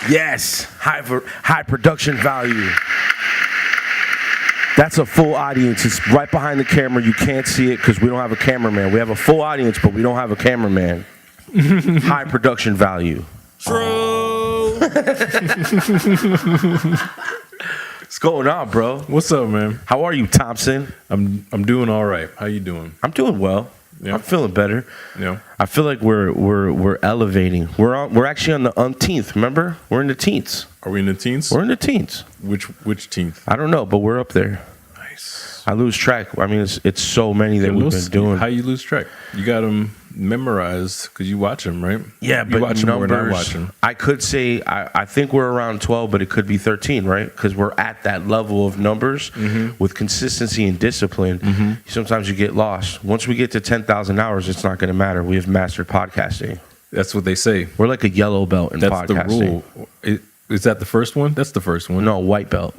Yes. High production value. That's a full audience. It's right behind the camera. You can't see it because we don't have a cameraman. We have a full audience, but we don't have a cameraman. High production value. True. What's going on, bro? What's up, man? How are you, Thompson? I'm doing all right. How you doing? I'm doing well. Yeah. I'm feeling better. Yeah. I feel like we're elevating. We're actually on the umpteenth. Remember, we're in the teens. Are we in the teens? We're in the teens. Which teenth? I don't know, but we're up there. Nice. I lose track. I mean, it's so many that we've been doing. How you lose track? You got them memorized because you watch them, right? Yeah, you but watch them numbers. More than I watch them. I could say I think we're around 12, but it could be 13, right? Because we're at that level of numbers with consistency and discipline. Sometimes you get lost. Once we get to 10,000 hours, it's not going to matter. We have mastered podcasting. That's what they say. We're like a yellow belt in podcasting. That's the rule. Is that the first one? That's the first one. No, white belt.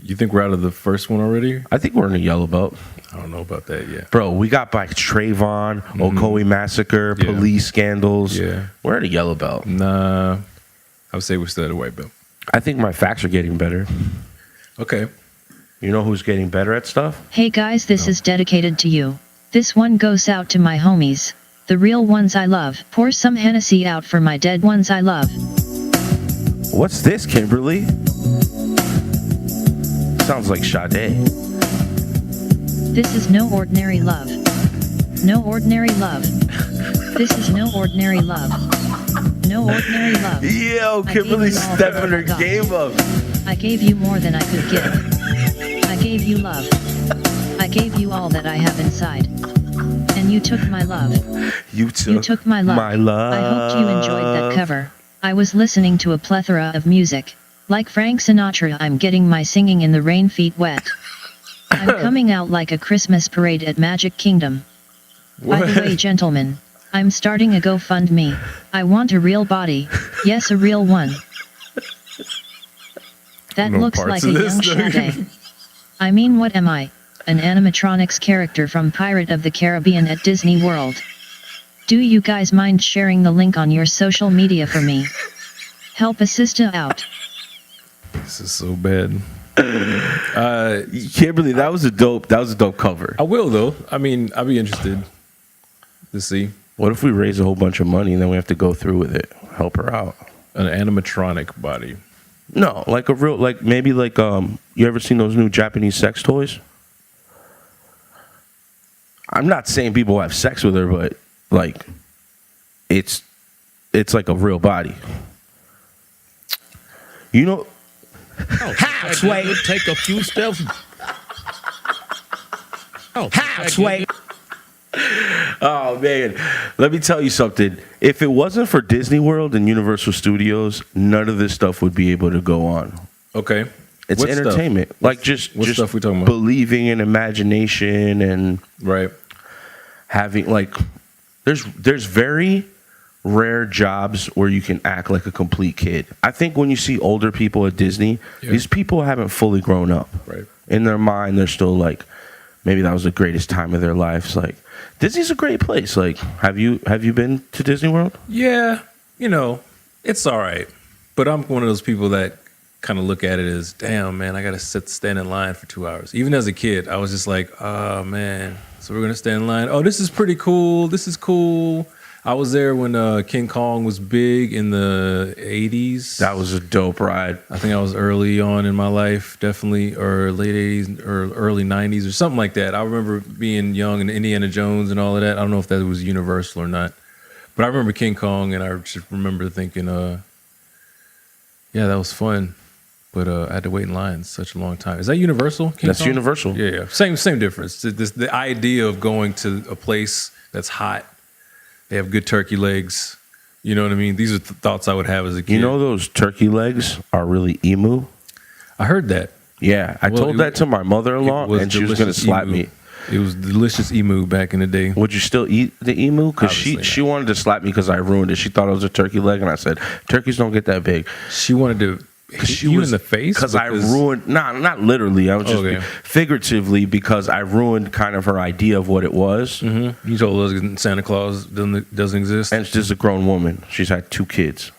You think we're out of the first one already? I think we're in a yellow belt. I don't know about that yet. Bro, we got like Trayvon, Ocoee Massacre, police scandals. Yeah. We're at a yellow belt. Nah, I would say we're still at a white belt. I think my facts are getting better. Okay. You know who's getting better at stuff? Hey guys, this is dedicated to you. This one goes out to my homies. The real ones I love. Pour some Hennessy out for my dead ones I love. What's this, Kimberly? Sounds like Sade. This is no ordinary love. No ordinary love. This is no ordinary love. No ordinary love. Yo, Kimberly's stepping her game up. I gave you more than I could give. I gave you love. I gave you all that I have inside. And you took my love. You took my love. My love. I hoped you enjoyed that cover. I was listening to a plethora of music. Like Frank Sinatra, I'm getting my singing in the rain feet wet. I'm coming out like a Christmas parade at Magic Kingdom. By the way, gentlemen, I'm starting a GoFundMe. I want a real body. Yes, a real one. That looks like a young Sade. I mean, what am I? An animatronics character from Pirate of the Caribbean at Disney World. Do you guys mind sharing the link on your social media for me? Help a sister out. This is so bad. Kimberly, that was a dope cover. I will though. I mean, I'd be interested to see. What if we raise a whole bunch of money and then we have to go through with it? Help her out. An animatronic body. No, like a real, like maybe like you ever seen those new Japanese sex toys? I'm not saying people have sex with her, but like it's like a real body. You know. How, Sway? Take a few steps. How, Sway? Oh, man. Let me tell you something. If it wasn't for Disney World and Universal Studios, none of this stuff would be able to go on. Okay. It's what entertainment. Stuff? Like just stuff we talking about? Believing in imagination and having like there's very rare jobs where you can act like a complete kid. I think when you see older people at Disney, these people haven't fully grown up. Right. In their mind, they're still like, maybe that was the greatest time of their lives. Like, Disney's a great place. Like, have you been to Disney World? Yeah, it's all right. But I'm one of those people that kind of look at it as, damn, man, I got to stand in line for 2 hours. Even as a kid, I was just like, oh, man, so we're going to stand in line. Oh, this is pretty cool. This is cool. I was there when King Kong was big in the 80s. That was a dope ride. I think I was early on in my life, definitely, or late 80s or early 90s or something like that. I remember being young and Indiana Jones and all of that. I don't know if that was Universal or not. But I remember King Kong, and I just remember thinking, yeah, that was fun. But I had to wait in line such a long time. Is that Universal? King That's Kong? Universal. Yeah. Same difference. The idea of going to a place that's hot. They have good turkey legs. You know what I mean? These are thoughts I would have as a kid. You know those turkey legs are really emu? I heard that. Yeah. I told that to my mother-in-law, and she was going to slap me. It was delicious emu back in the day. Would you still eat the emu? Because she wanted to slap me because I ruined it. She thought it was a turkey leg, and I said, turkeys don't get that big. She wanted to hit you in the face? Because I ruined, not literally. I was just figuratively, because I ruined kind of her idea of what it was. Mm-hmm. You told us Santa Claus doesn't exist. And she's a grown woman. She's had 2 kids.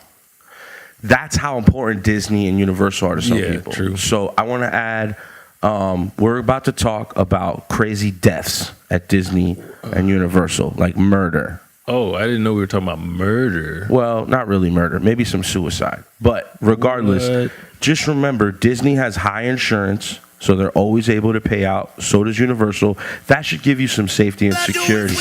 That's how important Disney and Universal are to some people. True. So I want to add, we're about to talk about crazy deaths at Disney and Universal, like murder. Oh, I didn't know we were talking about murder. Well, not really murder, maybe some suicide. But regardless, just remember, Disney has high insurance, so they're always able to pay out. So does Universal. That should give you some safety and security.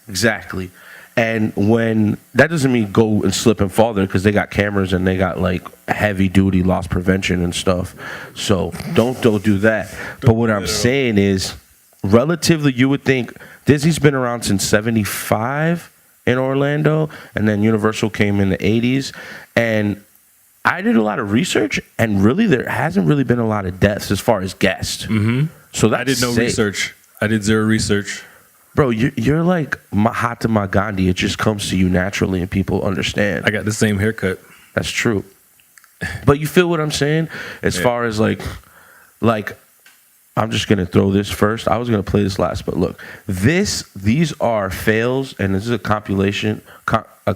Exactly. And when that doesn't mean go and slip and fall there, because they got cameras and they got like heavy duty loss prevention and stuff. So don't do that. But what I'm saying is, relatively, you would think Disney's been around since 75 in Orlando, and then Universal came in the 80s. And I did a lot of research, and really there hasn't really been a lot of deaths as far as guests. Mm-hmm. So that's I did no safe. research. I did zero research. Bro, you're like Mahatma Gandhi. It just comes to you naturally, and people understand. I got the same haircut. That's true. But you feel what I'm saying? As far as like, I'm just gonna throw this first. I was gonna play this last, but look, these are fails, and this is a compilation. A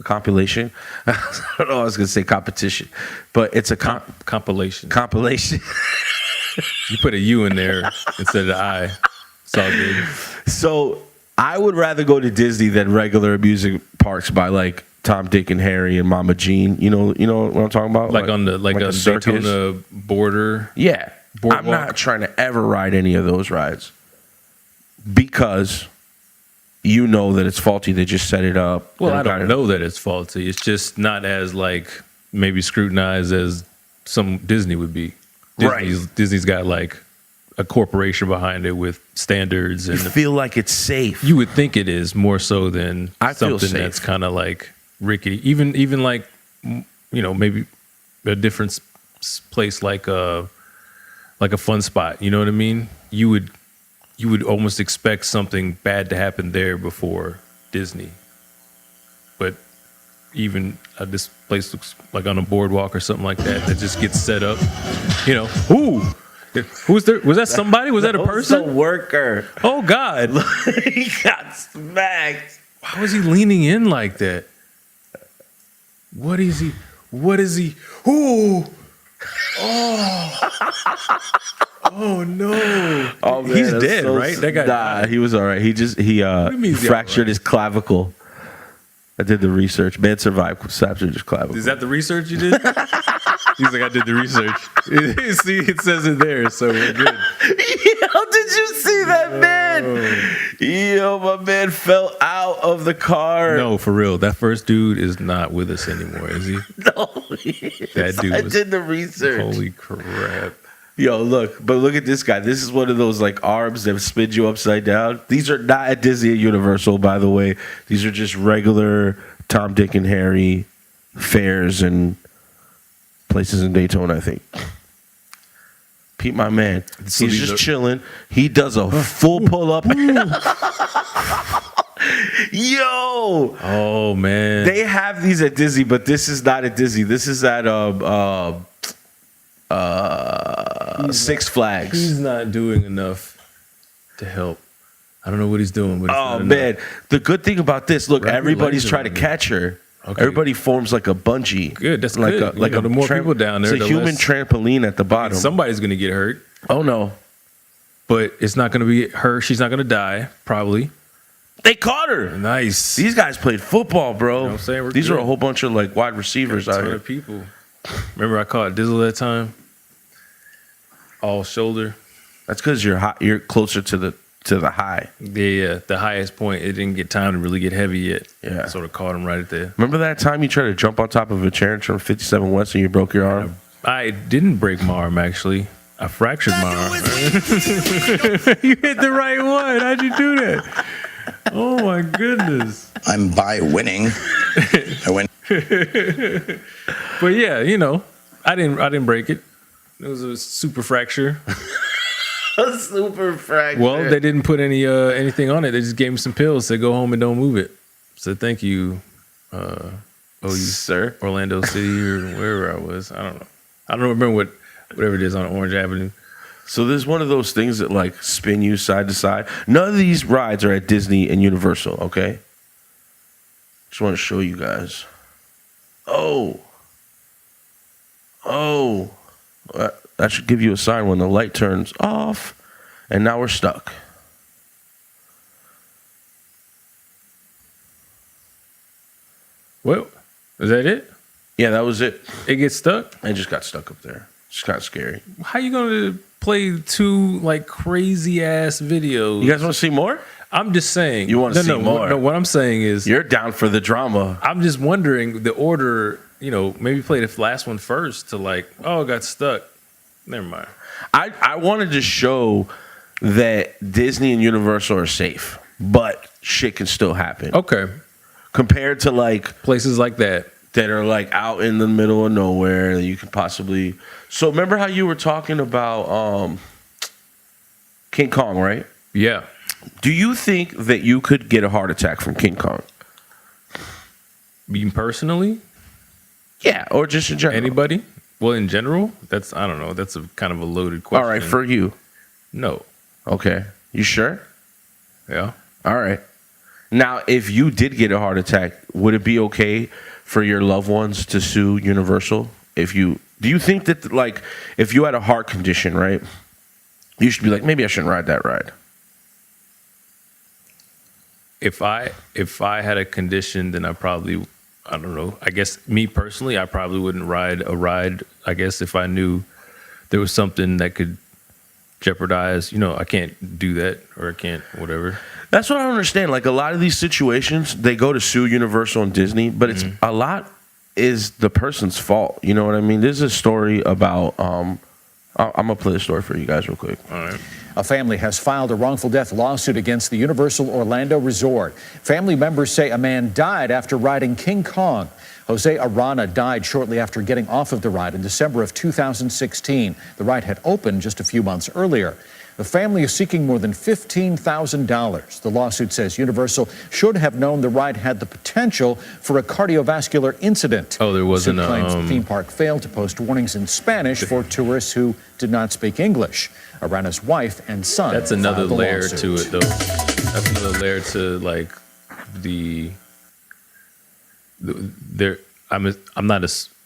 compilation. I don't know. I was gonna say competition, but it's a compilation. Compilation. You put a U in there instead of the I. It's all good. So I would rather go to Disney than regular amusement parks by like Tom, Dick, and Harry and Mama Jean. You know what I'm talking about? Like on a Circus. Daytona border. Yeah. Boardwalk. I'm not trying to ever ride any of those rides because you know that it's faulty. They just set it up. Well, I don't know that it's faulty. It's just not as like maybe scrutinized as some Disney would be. Disney's got like a corporation behind it with standards, and you feel like it's safe. You would think it is more so than something that's kind of like rickety. Even like, maybe a different place like a Fun Spot. You know what I mean? You would almost expect something bad to happen there before Disney. But even this place looks like on a boardwalk or something like that just gets set up. Ooh. Who's there? Was that somebody? Was that a person? A worker. Oh God! He got smacked. Why was he leaning in like that? What is he? Ooh! Oh no! Oh man, he's dead, right? That guy. Nah, he was all right. He fractured his clavicle. I did the research. Man survived fractured his clavicle. Is that the research you did? He's like, I did the research. See, it says it there, so we're good. Yo, did you see that man? Yo, my man fell out of the car. No, for real. That first dude is not with us anymore, is he? No, that dude. I did the research. Holy crap. Yo, look at this guy. This is one of those like arms that spin you upside down. These are not at Disney or Universal, by the way. These are just regular Tom, Dick, and Harry fairs and places in Daytona, I think. Pete, my man, he's just chilling. He does a full pull up. Yo! Oh man, they have these at Disney, but this is not at Disney. This is at Six Flags. He's not doing enough to help. I don't know what he's doing, but oh man, the good thing about this, look, everybody's trying to catch her. Okay. Everybody forms like a bungee. Good, that's like good. Like the more people down there, it's a human trampoline at the bottom. Somebody's going to get hurt. Oh no, but it's not going to be her. She's not going to die, probably. They caught her. Nice. These guys played football, bro. You know what I'm saying? These are a whole bunch of like wide receivers out here. People. Remember, I caught Dizzle that time. All shoulder. That's because you're hot. You're closer to the high. Yeah, the highest point. It didn't get time to really get heavy yet. Yeah, I sort of caught him right at there. Remember that time you tried to jump on top of a chair from 57 West and you broke your arm? I didn't break my arm actually. I fractured my arm. You hit the right one. How'd you do that? Oh my goodness! I'm by winning. I win. But yeah, I didn't break it. It was a super fracture. A super fracture. Well, they didn't put anything on it. They just gave me some pills. Said go home and don't move it. Said thank you, Sir. Orlando City or wherever I was. I don't know. I don't remember whatever it is on Orange Avenue. So there's one of those things that like spin you side to side. None of these rides are at Disney and Universal, okay? Just want to show you guys. Oh. That should give you a sign when the light turns off. And now we're stuck. Well, is that it? Yeah, that was it. It gets stuck? I just got stuck up there. It's kind of scary. How you going to play two like crazy ass videos? You guys want to see more? I'm just saying. You want to see more? No, what I'm saying is you're down for the drama. I'm just wondering the order, maybe play the last one first to like, it got stuck. Never mind. I wanted to show that Disney and Universal are safe, but shit can still happen. Okay. Compared to like places like that are like out in the middle of nowhere that you could possibly. So remember how you were talking about King Kong, right? Yeah. Do you think that you could get a heart attack from King Kong? Me personally? Yeah, or just in general. Anybody? Well, in general, I don't know. That's a kind of a loaded question. All right, for you. No. Okay. You sure? Yeah. All right. Now, if you did get a heart attack, would it be okay for your loved ones to sue Universal? Do you think that like if you had a heart condition, right? You should be like, maybe I shouldn't ride that ride. If I had a condition, then I don't know. I guess me personally, I probably wouldn't ride a ride. I guess if I knew there was something that could jeopardize, I can't do that or I can't whatever. That's what I don't understand. Like a lot of these situations, they go to sue Universal and Disney, but it's a lot is the person's fault. You know what I mean? There's a story about. I'm gonna play the story for you guys real quick. All right. A family has filed a wrongful death lawsuit against the Universal Orlando Resort. Family members say a man died after riding King Kong. Jose Arana died shortly after getting off of the ride in December of 2016. The ride had opened just a few months earlier. The family is seeking more than $15,000. The lawsuit says Universal should have known the ride had the potential for a cardiovascular incident. Oh, there wasn't Suit claims the theme park failed to post warnings in Spanish for tourists who did not speak English. Arana's wife and son. That's another filed the layer lawsuit. to it, though. That's another layer to like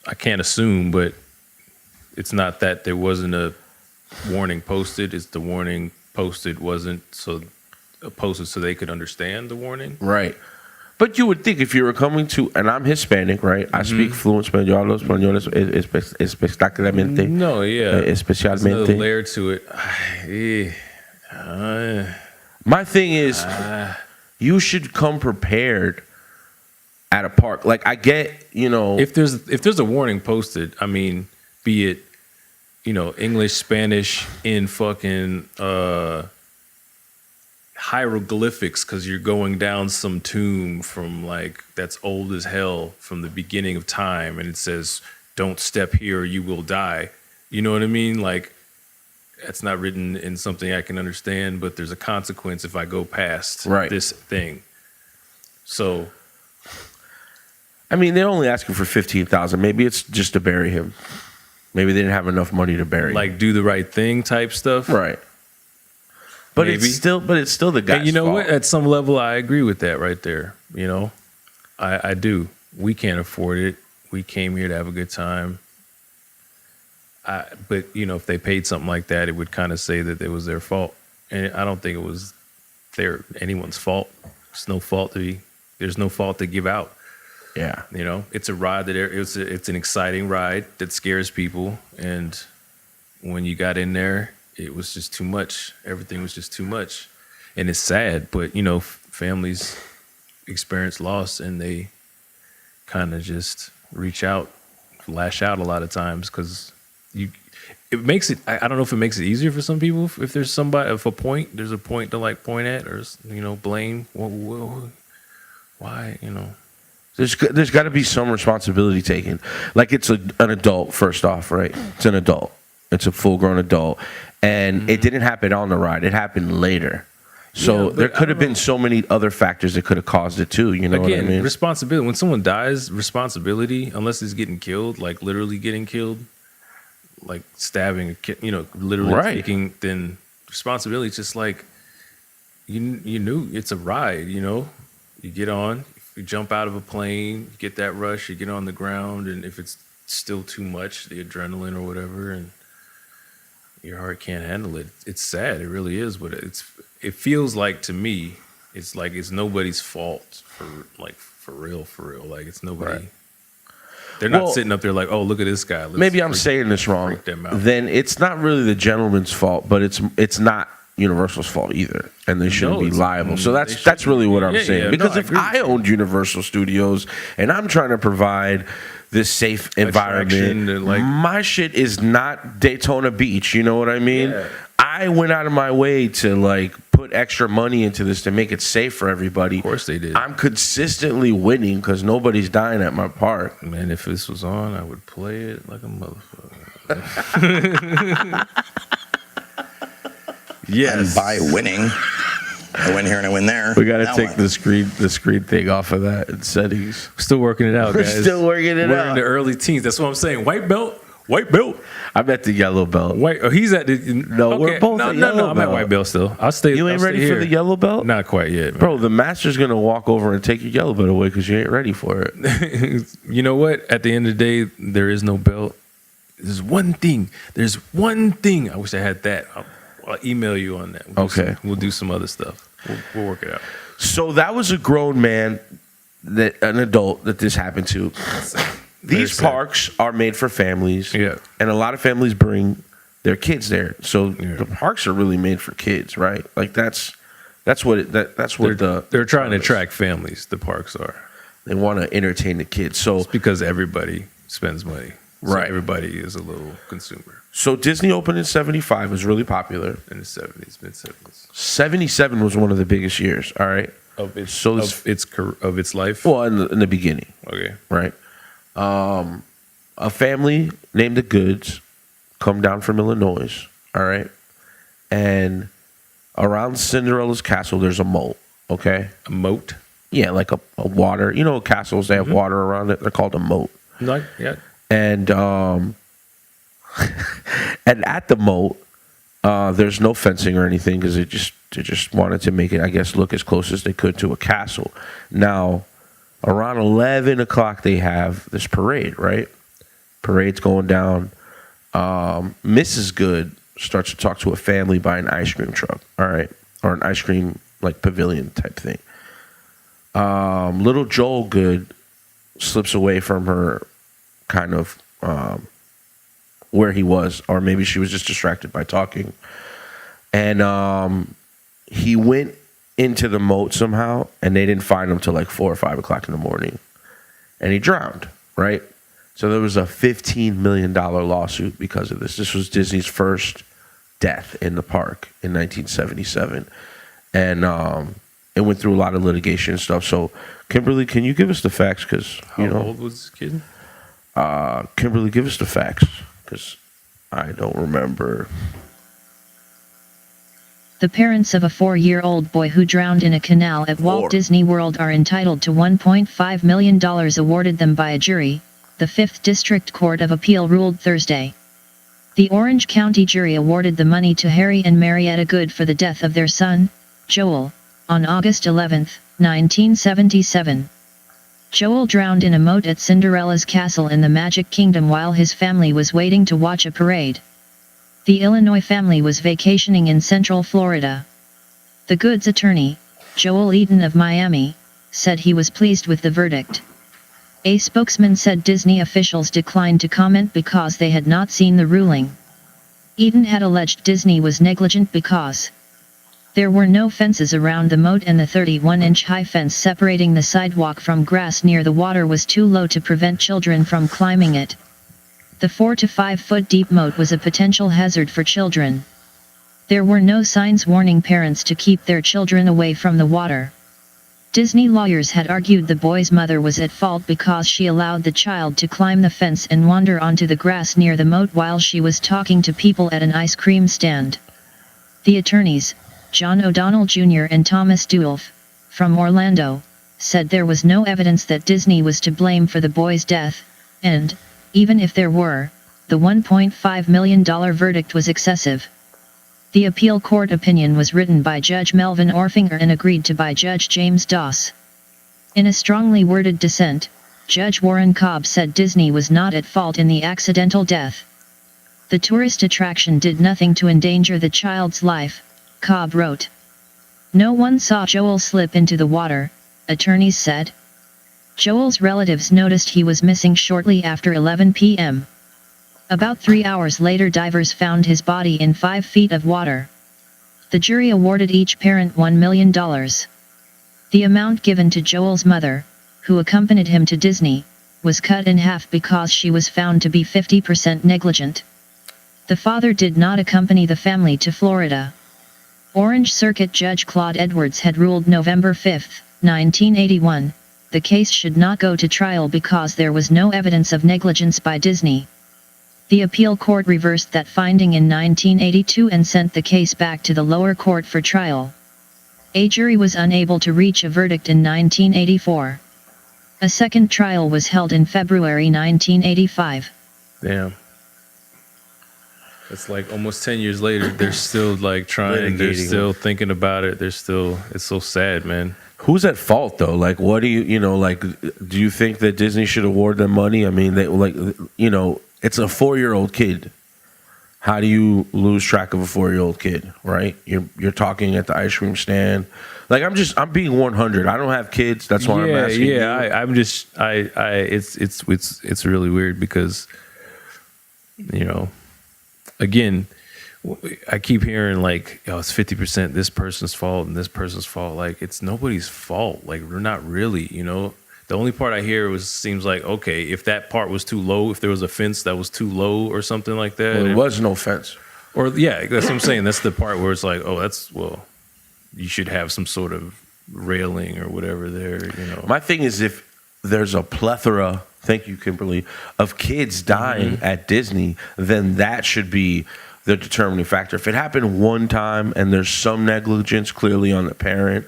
I can't assume, but it's not that there wasn't a warning posted. It's the warning posted wasn't posted so they could understand the warning. Right. But you would think if you were coming to, and I'm Hispanic, right? I speak fluent español. Yo hablo español espectacularmente. No, yeah. Especialmente. There's another layer to it. My thing is, you should come prepared at a park. Like I get, if there's a warning posted, I mean, be it, English, Spanish, in fucking hieroglyphics, because you're going down some tomb from like that's old as hell from the beginning of time, and it says, "Don't step here, or you will die." You know what I mean? Like, that's not written in something I can understand, but there's a consequence if I go past this thing. So, I mean, they're only asking for $15,000. Maybe it's just to bury him. Maybe they didn't have enough money to bury him. Like do the right thing type stuff, right? But maybe. it's still the guy's And you know fault. what? At some level, I agree with that right there. I do. We can't afford it. We came here to have a good time. But if they paid something like that, it would kind of say that it was their fault, and I don't think it was anyone's fault. There's no fault to give out. Yeah, it's a ride that it's an exciting ride that scares people, and when you got in there, it was just too much. Everything was just too much, and it's sad. But families experience loss, and they kind of just reach out, lash out a lot of times because it makes it. I don't know if it makes it easier for some people if there's there's a point to like point at or blame. Why There's got to be some responsibility taken. Like it's an adult, first off, right? It's an adult. It's a full-grown adult. And it didn't happen on the ride. It happened later. So Yeah, there but I could have don't been so many other factors that could have caused it too. You know what I Again, mean? responsibility. When someone dies, responsibility, unless it's getting killed, like literally getting killed, like stabbing, literally Right. taking, then responsibility is just like, you knew it's a ride, you get on, you jump out of a plane, you get that rush, you get on the ground, and if it's still too much, the adrenaline or whatever, and your heart can't handle it, it's sad. It really is, but it feels like, to me, it's like it's nobody's fault for real. Like it's nobody. Right. They're not Well, sitting up there like, oh, look at this guy. Maybe I'm saying this wrong. freak them out. Then it's not really the gentleman's fault, but it's not Universal's fault either, and they shouldn't be it's- liable. So they that's really what I'm yeah, saying. yeah, Because no, I if agree with I owned Universal Studios and I'm trying to provide this safe environment, Attraction and, like- my shit is not Daytona Beach. You know what I mean? Yeah. I went out of my way to like put extra money into this to make it safe for everybody. Of course they did. I'm consistently winning because nobody's dying at my park. Man, if this was on, I would play it like a motherfucker. Yes. And by winning, I win here and I win there. We got to Now take what? the screen thing off of that in settings. Still working it out, We're guys. still working it We're out. in the early teens. That's what I'm saying. White belt. White belt. I'm at the yellow belt. White. Oh, he's at the. No, we're both No, at no, yellow I'm at belt. white belt still. I'll stay. You ain't I'll ready stay for here. the yellow belt? Not quite yet, man. Bro, the master's going to walk over and take your yellow belt away because you ain't ready for it. You know what? At the end of the day, there is no belt. There's one thing. There's one thing. I wish I had that. I'll email you on that. We'll do some other stuff. We'll work it out. So that was a grown man, an adult that this happened to. These sad. parks are made for families. Yeah. And a lot of families bring their kids there. So Yeah. the parks are really made for kids, right? Like that's what They're trying to attract families. The parks are. they want to entertain the kids. So It's because everybody spends money. So Right. everybody is a little consumer So Disney opened in 75, was really popular. in the 70s, mid 70s 77 was one of the biggest years, all right? of its So of its life. Well, in the beginning, Okay. right? A family named the Goods come down from Illinois, all right? And around Cinderella's castle, there's a moat, okay? A moat. Yeah, like a water. You know, castles, they have water around it. They're called a moat. Like, yeah. And and at the moat, there's no fencing or anything because they just wanted to make it, I guess, look as close as they could to a castle. Now, around 11 o'clock, they have this parade, right? Parade's going down. Mrs. Good starts to talk to a family by an ice cream truck, all right? Or an ice cream, like, pavilion type thing. Little Joel Good slips away from her kind of where he was, or maybe she was just distracted by talking. And he went into the moat somehow, and they didn't find him till like 4 or 5 o'clock in the morning. And he drowned, right? So there was a $15 million lawsuit because of this. This was Disney's first death in the park in 1977. And it went through a lot of litigation and stuff. So, Kimberly, can you give us the facts? Because, How old was this kid? Kimberly, give us the facts, because I don't remember. The parents of a 4-year-old boy who drowned in a canal at Walt Disney World are entitled to $1.5 million awarded them by a jury, the 5th District Court of Appeal ruled Thursday. The Orange County jury awarded the money to Harry and Marietta Good for the death of their son, Joel, on August 11, 1977. Joel drowned in a moat at Cinderella's castle in the Magic Kingdom while his family was waiting to watch a parade. The Illinois family was vacationing in Central Florida. The Goods attorney, Joel Eaton of Miami, said he was pleased with the verdict. A spokesman said Disney officials declined to comment because they had not seen the ruling. Eaton had alleged Disney was negligent because there were no fences around the moat and the 31-inch high fence separating the sidewalk from grass near the water was too low to prevent children from climbing it. The 4 to 5 foot deep moat was a potential hazard for children. There were no signs warning parents to keep their children away from the water. Disney lawyers had argued the boy's mother was at fault because she allowed the child to climb the fence and wander onto the grass near the moat while she was talking to people at an ice cream stand. The attorneys, John O'Donnell Jr. and Thomas Doolf, from Orlando, said there was no evidence that Disney was to blame for the boy's death, and, even if there were, the $1.5 million verdict was excessive. The appeal court opinion was written by Judge Melvin Orfinger and agreed to by Judge James Doss. In a strongly worded dissent, Judge Warren Cobb said Disney was not at fault in the accidental death. The tourist attraction did nothing to endanger the child's life, Cobb wrote. No one saw Joel slip into the water, attorneys said. Joel's relatives noticed he was missing shortly after 11 p.m. About 3 hours later, divers found his body in 5 feet of water. The jury awarded each parent $1 million. The amount given to Joel's mother, who accompanied him to Disney, was cut in half because she was found to be 50% negligent. The father did not accompany the family to Florida. Orange Circuit Judge Claude Edwards had ruled November 5, 1981, the case should not go to trial because there was no evidence of negligence by Disney. The appeal court reversed that finding in 1982 and sent the case back to the lower court for trial. A jury was unable to reach a verdict in 1984. A second trial was held in February 1985. Damn. It's like almost 10 years later, they're still like trying, they're still thinking about it. It's so sad, man. Who's at fault though? Like, what do you do you think that Disney should award them money? I mean, they it's a 4-year-old kid. How do you lose track of a 4-year-old kid, right? You're talking at the ice cream stand. Like, I'm being 100. I don't have kids. That's why I'm asking you. I'm just it's really weird because, again, I keep hearing like, it's 50% this person's fault and this person's fault. Like, it's nobody's fault. Like, we're not really, The only part I hear seems like, okay, if that part was too low, if there was a fence that was too low or something like that. Well, there was no fence. Or, yeah, that's what I'm saying. That's the part where it's like, you should have some sort of railing or whatever there, My thing is, if there's a plethora, thank you, Kimberly, of kids dying at Disney, then that should be the determining factor. If it happened one time and there's some negligence clearly on the parent,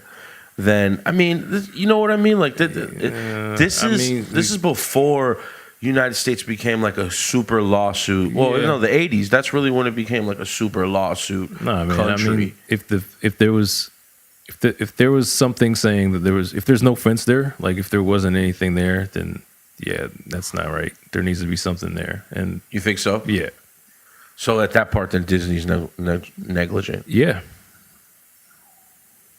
then, I mean, you know what I mean? Like, this is before United States became like a super lawsuit. Well, the 80s, that's really when it became like a super lawsuit country. I mean, if there was something saying that if there's no fence there, like if there wasn't anything there, then yeah, that's not right. There needs to be something there. And you think so? Yeah. So at that part, then Disney's negligent. Yeah.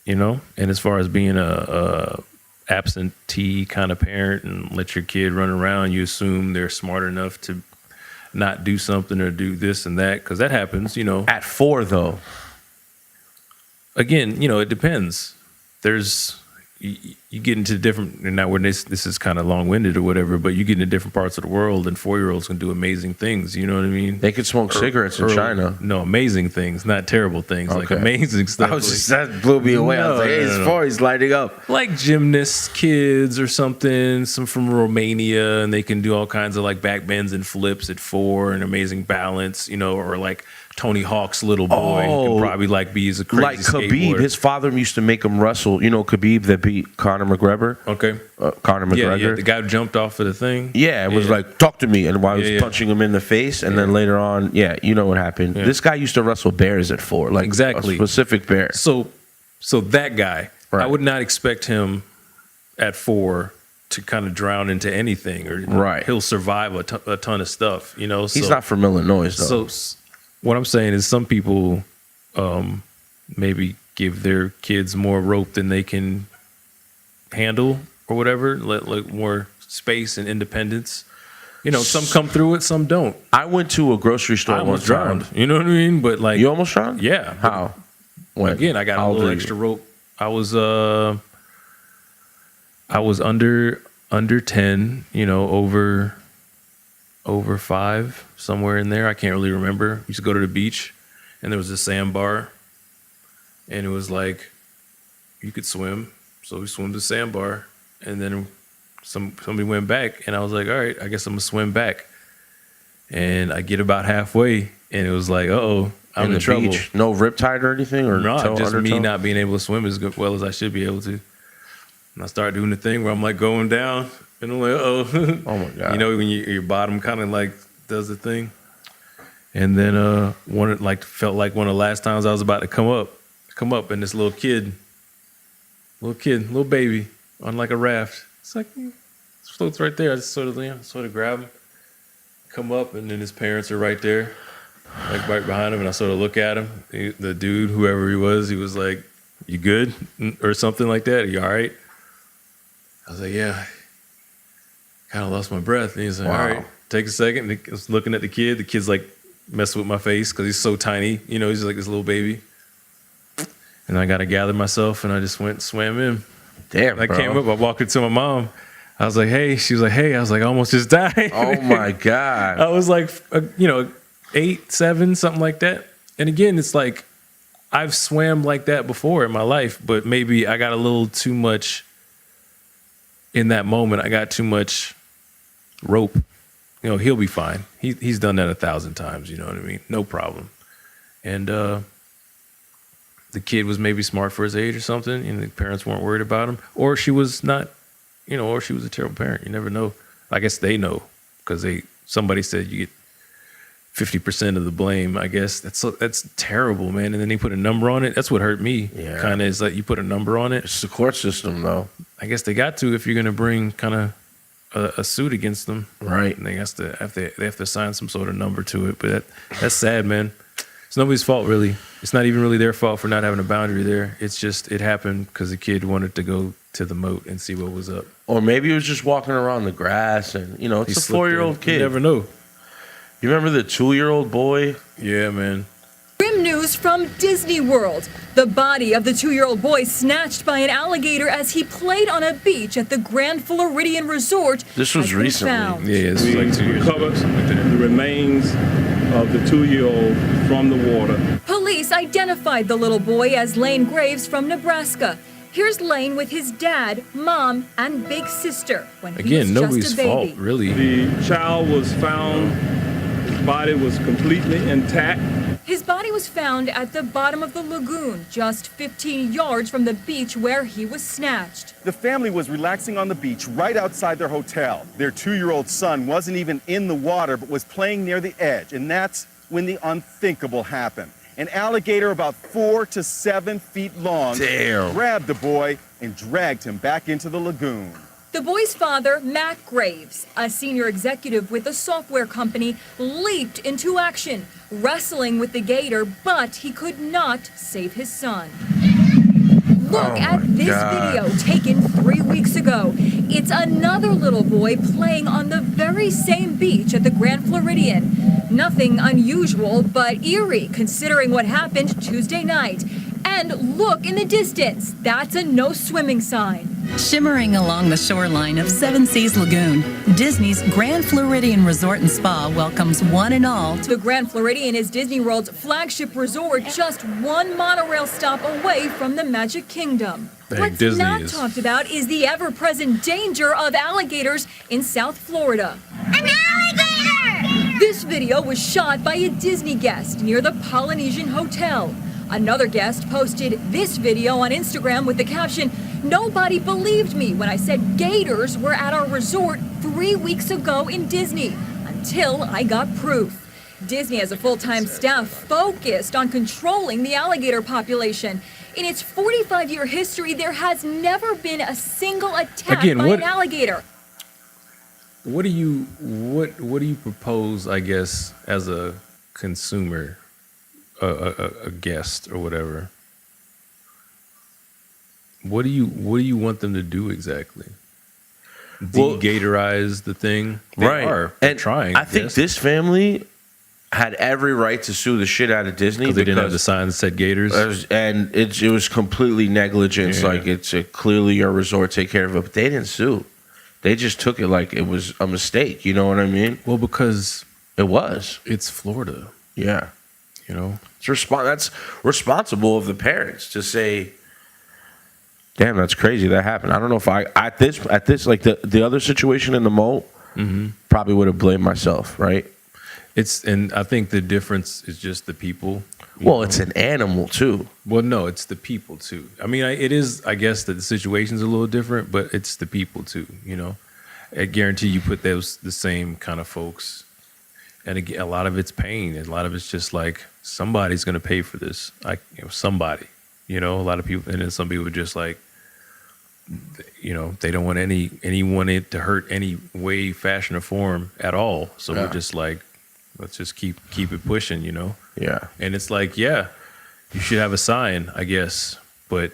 And as far as being a absentee kind of parent and let your kid run around, you assume they're smart enough to not do something or do this and that, because that happens, At 4, though. Again, it depends. You get into different, and now this is kind of long-winded or whatever, but you get into different parts of the world and 4-year-olds can do amazing things, you know what I mean? They could smoke cigarettes in China. No, amazing things, not terrible things, like amazing stuff. That blew me away. I was like, hey, it's 4, he's lighting up. Like gymnasts, kids or something, some from Romania, and they can do all kinds of like back bends and flips at 4 and amazing balance, or like Tony Hawk's little boy can probably like be as a crazy like Khabib. skateboarder. His father used to make him wrestle. Khabib that beat Conor McGregor. Okay. Conor McGregor. Yeah, the guy who jumped off of the thing. Yeah, it was like, talk to me. And while I was punching him in the face, and then later on, you know what happened. Yeah. This guy used to wrestle bears at 4, like exactly. A specific bear. So that guy, right. I would not expect him at 4 to kind of drown into anything, or right. He'll survive a ton of stuff. He's not from Illinois, though. So what I'm saying is, some people maybe give their kids more rope than they can handle, or whatever, let more space and independence. Some come through it, some don't. I went to a grocery store. I almost drowned. You know what I mean? But like, you almost drowned? Yeah. How? When? Again, I got a little extra rope. I was under 10. Over 5, somewhere in there. I can't really remember. We used to go to the beach, and there was a sandbar, and it was like, you could swim. So we swam to the sandbar, and then somebody went back, and I was like, all right, I guess I'm going to swim back. And I get about halfway, and it was like, uh-oh, I'm in trouble. Beach. No riptide or anything, or No, just me undertow? not being able to swim as well as I should be able to. And I start doing the thing where I'm like going down, and I'm like, oh, Oh my god! you know, when your bottom kind of like does the thing. And then felt like one of the last times I was about to come up, and this little baby on like a raft. It's like floats right there. I just sort of grab him, come up, and then his parents are right there, like right behind him, and I sort of look at him. The dude, whoever he was like, "You good?" or something like that. Are you all right? I was like, "Yeah." Kind of lost my breath. And he's like, Wow. "All right, take a second." And I was looking at the kid. The kid's like messing with my face because he's so tiny. You know, he's like this little baby. And I got to gather myself, and I just went and swam in. Damn, I bro. came up. I walked into my mom. I was like, "Hey." She was like, "Hey." I was like, "I almost just died." Oh my god! I was like, 8, 7, something like that. And again, it's like I've swam like that before in my life, but maybe I got a little too much in that moment. I got too much rope. You know, he'll be fine. He's done that 1,000 times. You know what I mean? No problem. And the kid was maybe smart for his age or something, and the parents weren't worried about him, or she was not. You know, or she was a terrible parent. You never know. I guess they know because somebody said you get 50% of the blame. I guess that's terrible, man. And then they put a number on it. That's what hurt me. Yeah. Kind of is like you put a number on it. It's the court system, though. I guess they got to if you're going to bring kind of a suit against them, Right. And they have to assign some sort of number to it. But that's sad, man. It's nobody's fault, really. It's not even really their fault for not having a boundary there. It's just it happened because the kid wanted to go to the moat and see what was up. Or maybe he was just walking around the grass, and it's He a slipped 4-year-old in. kid. You never know. You remember the 2-year-old boy? Yeah, man. Grim news from Disney World. The body of the 2-year-old boy snatched by an alligator as he played on a beach at the Grand Floridian Resort. This was has been recently. found. Yeah, this was We like 2 years ago. recovered the remains of the 2-year-old from the water. Police identified the little boy as Lane Graves from Nebraska. Here's Lane with his dad, mom, and big sister when he Again, was nobody's just a baby. fault, really. The child was found, his body was completely intact. His body was found at the bottom of the lagoon, just 15 yards from the beach where he was snatched. The family was relaxing on the beach right outside their hotel. Their 2-year-old son wasn't even in the water, but was playing near the edge. And that's when the unthinkable happened. An alligator about 4 to 7 feet long grabbed the boy and dragged him back into the lagoon. The boy's father, Matt Graves, a senior executive with a software company, leaped into action, wrestling with the gator, but he could not save his son. Look at this video taken 3 weeks ago. It's another little boy playing on the very same beach at the Grand Floridian. Nothing unusual, but eerie considering what happened Tuesday night. And look in the distance, that's a no swimming sign. Shimmering along the shoreline of Seven Seas Lagoon, Disney's Grand Floridian Resort and Spa welcomes one and all to The Grand Floridian is Disney World's flagship resort, just one monorail stop away from the Magic Kingdom. What's Disney not is- talked about is the ever-present danger of alligators in South Florida. An alligator! This video was shot by a Disney guest near the Polynesian Hotel. Another guest posted this video on Instagram with the caption, "Nobody believed me when I said gators were at our resort 3 weeks ago in Disney, until I got proof." Disney has a full-time staff focused on controlling the alligator population. In its 45-year history, there has never been a single attack Again, by what- an alligator. What do you propose, I guess, as a consumer, a guest or whatever? What do you want them to do exactly? Well, De-gatorize the thing? They Right. are. And They're trying. I think this family had every right to sue the shit out of Disney they didn't have the because sign that said gators. and it was completely negligence. Yeah. Like it's clearly your resort, take care of it. But they didn't sue. They just took it like it was a mistake. You know what I mean? Well, because It was. it's Florida, Yeah. you know. That's responsible of the parents to say, "Damn, that's crazy that happened." I don't know if at this like the other situation in the moat, probably would have blamed myself, right? And I think the difference is just the people. Well, it's an animal too. Well, no, it's the people too. I mean, it is. I guess that the situation's a little different, but it's the people too. I guarantee you put the same kind of folks, and again, a lot of it's pain, and a lot of it's just like somebody's going to pay for this. Somebody. A lot of people, and then some people are just like, they don't want anyone to hurt any way, fashion, or form at all. So we're just like, let's just keep it pushing. Yeah. And it's like, yeah, you should have a sign, I guess, but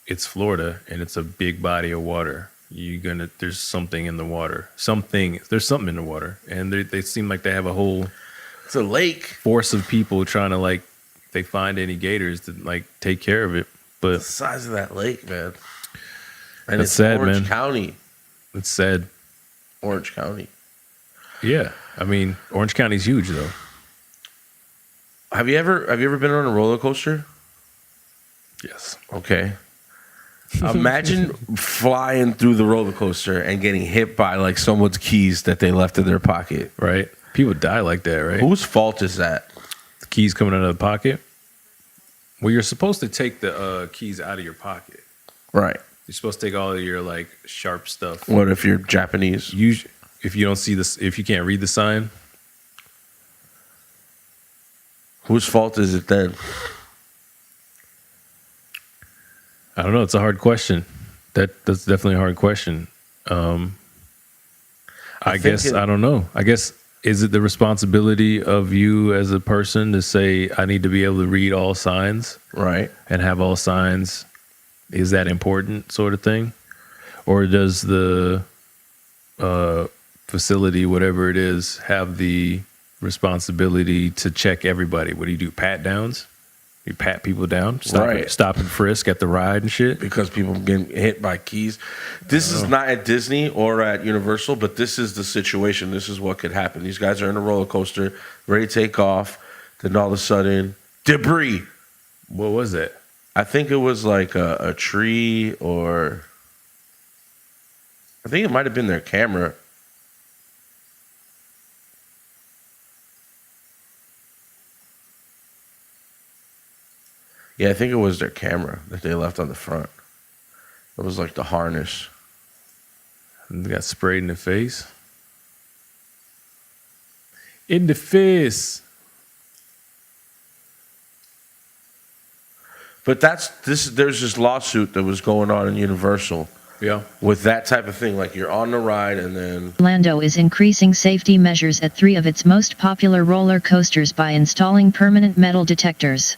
it's Florida and it's a big body of water. There's something in the water. There's something in the water. And they seem like they have a whole It's a lake. force of people trying to if they find any gators to take care of it. But The size of that lake, man. And That's it's sad, Orange man. County. it's sad. Orange County. Yeah. I mean, Orange County's huge though. Have you ever been on a roller coaster? Yes. Okay. Imagine flying through the roller coaster and getting hit by someone's keys that they left in their pocket. Right? People die like that, right? Whose fault is that? The keys coming out of the pocket. Well, you're supposed to take the keys out of your pocket. Right. You're supposed to take all of your sharp stuff. What if you're Japanese? If you don't see this, if you can't read the sign, Whose fault is it then? I don't know. It's a hard question. That's definitely a hard question. I guess I don't know. I guess is it the responsibility of you as a person to say I need to be able to read all signs, Right. and have all signs? Is that important, sort of thing, or does the facility, whatever it is, have the responsibility to check everybody? What do you do? Pat downs? You pat people down, stop and frisk at the ride and shit. Because people get hit by keys. This is not at Disney or at Universal, but this is the situation. This is what could happen. These guys are in a roller coaster, ready to take off. Then all of a sudden, debris. What was that? I think it was like a tree, or I think it might have been their camera. Yeah, I think it was their camera that they left on the front. It was like the harness. And they got sprayed in the face. In the face. But there's this lawsuit that was going on in Universal. Yeah. With that type of thing, like you're on the ride and then Orlando is increasing safety measures at 3 of its most popular roller coasters by installing permanent metal detectors.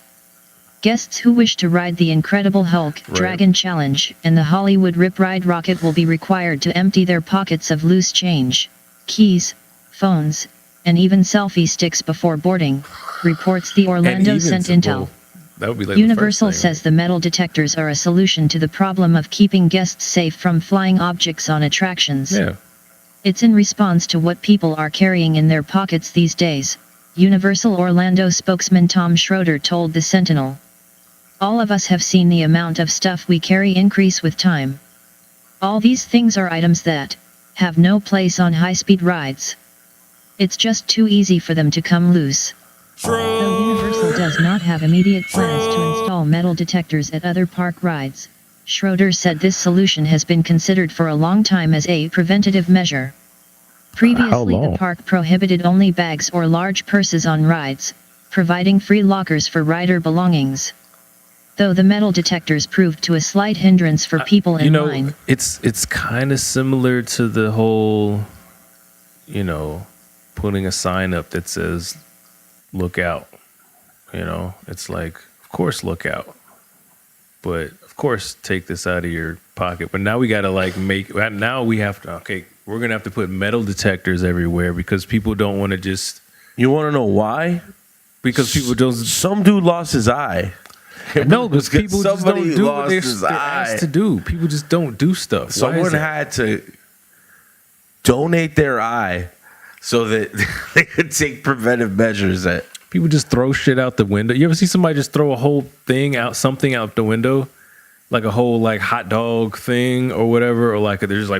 Guests who wish to ride the Incredible Hulk, Dragon Challenge, and the Hollywood Rip Ride Rocket will be required to empty their pockets of loose change, keys, phones, and even selfie sticks before boarding, reports the Orlando Sentinel. That would be like Universal the first says the metal detectors are a solution to the problem of keeping guests safe from flying objects on attractions. Yeah. It's in response to what people are carrying in their pockets these days, Universal Orlando spokesman Tom Schroeder told the Sentinel. All of us have seen the amount of stuff we carry increase with time. All these things are items that have no place on high-speed rides. It's just too easy for them to come loose. Though Universal does not have immediate plans to install metal detectors at other park rides, Schroeder said this solution has been considered for a long time as a preventative measure. Previously, the park prohibited only bags or large purses on rides, providing free lockers for rider belongings. Though the metal detectors proved to a slight hindrance for people in line. It's kind of similar to the whole, putting a sign up that says, look out. It's like, of course, look out. But, of course, take this out of your pocket. But now we got to, now we have to, we're going to have to put metal detectors everywhere because people don't want to just. You want to know why? Because people don't. Some dude lost his eye. No, because people just don't do what they're eye. asked to do. People just don't do stuff. Someone had to donate their eye so that they could take preventive measures. That people just throw shit out the window. You ever see somebody just throw a whole thing out, something out the window, like a whole hot dog thing or whatever, or they're just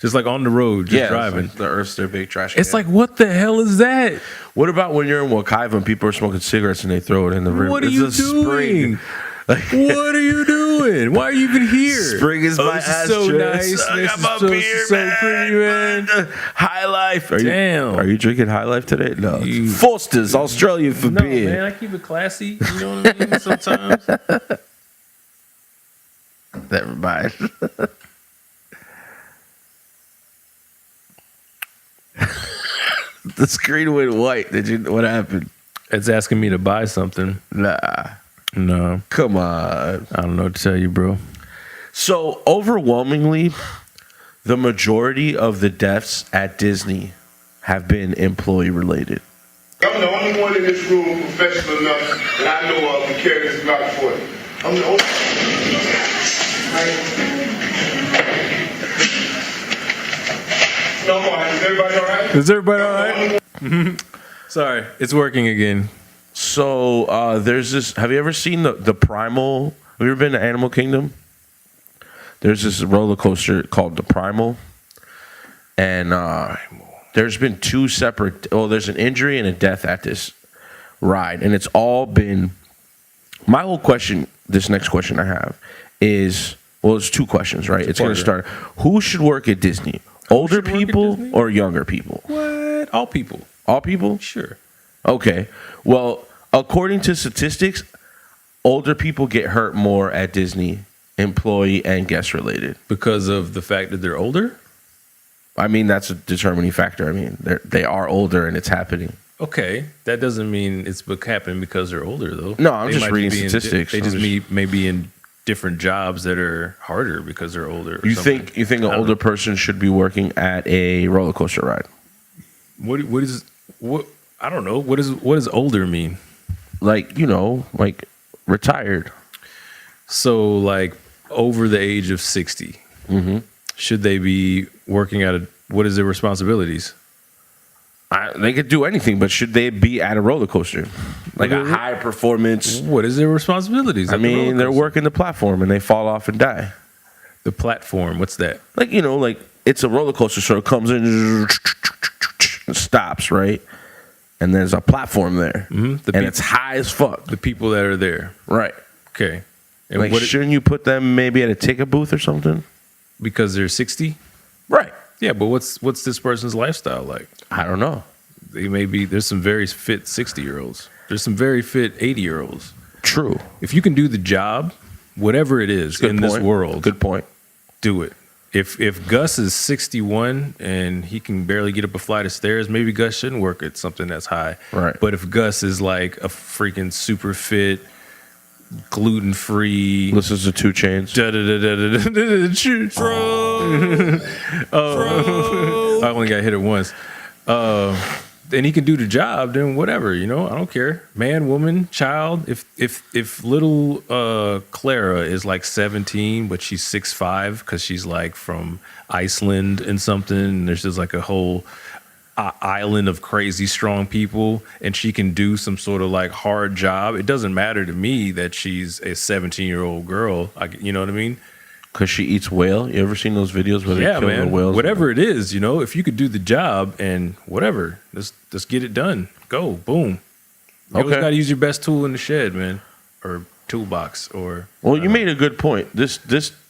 Just like on the road, just driving. Like the Earth's their big trash can. It's like, what the hell is that? What about when you're in Wakaiva and people are smoking cigarettes and they throw it in the river? What are you doing? What are you doing? Why are you even here? Spring is my ass. So nice. I got my beer, man. Pretty, man. High Life. Damn. Are you drinking High Life today? No. Foster's, Australia for beer. No, man. I keep it classy. You know what I mean? Sometimes. Never mind. The screen went white. What happened? It's asking me to buy something. Nah. No. Come on. I don't know what to tell you, bro. So, overwhelmingly, the majority of the deaths at Disney have been employee related. I'm the only one in this room professional enough that I know of to carry this Glock 40. I'm the only. No more. Is everybody all right? Is everybody all right? Sorry, it's working again. So there's this. Have you ever seen the Primal? Have you ever been to Animal Kingdom? There's this roller coaster called the Primal, and there's been two separate. Well, there's an injury and a death at this ride, and it's all been. My whole question, this next question I have, is it's two questions, right? It's going to start. Who should work at Disney? Older people or younger people? What? All people. All people? Sure. Okay. Well, according to statistics, older people get hurt more at Disney, employee and guest related. Because of the fact that they're older? I mean, that's a determining factor. I mean, they are older and it's happening. Okay. That doesn't mean it's happening because they're older, though. No, I'm just reading statistics. They may be in different jobs that are harder because they're older. You think an older person should be working at a roller coaster ride? What I don't know. What does older mean? Like, like retired. So like over the age of 60. Mm-hmm. Should they be working at what is their responsibilities? They could do anything, but should they be at a roller coaster? Like a high performance. What is their responsibilities? I mean, they're working the platform and they fall off and die. The platform, what's that? Like, like it's a roller coaster, so it comes in and stops, right? And there's a platform there. Mm-hmm. And it's high as fuck. The people that are there. Right. Okay. And like, shouldn't you put them maybe at a ticket booth or something? Because they're 60? Right. Yeah, but what's this person's lifestyle like? I don't know. There's some very fit 60-year-olds. There's some very fit 80-year-olds. True. If you can do the job, whatever it is this world. Good point. Do it. If Gus is 61 and he can barely get up a flight of stairs, maybe Gus shouldn't work at something that's high. Right. But if Gus is like a freaking super fit, gluten-free. Listens to 2 Chainz. I only got hit it once. And he can do the job, then whatever, I don't care. Man, woman, child. If little Clara is like 17, but she's 6'5" because she's like from Iceland and something, and there's just like a whole island of crazy strong people, and she can do some sort of like hard job, it doesn't matter to me that she's a 17-year-old girl. You know what I mean? Because she eats whale. You ever seen those videos where they kill the whales? Whatever it is, if you could do the job and whatever, let's get it done. Go, boom. You always got to use your best tool in the shed, man, or toolbox, or. Well, you made a good point. This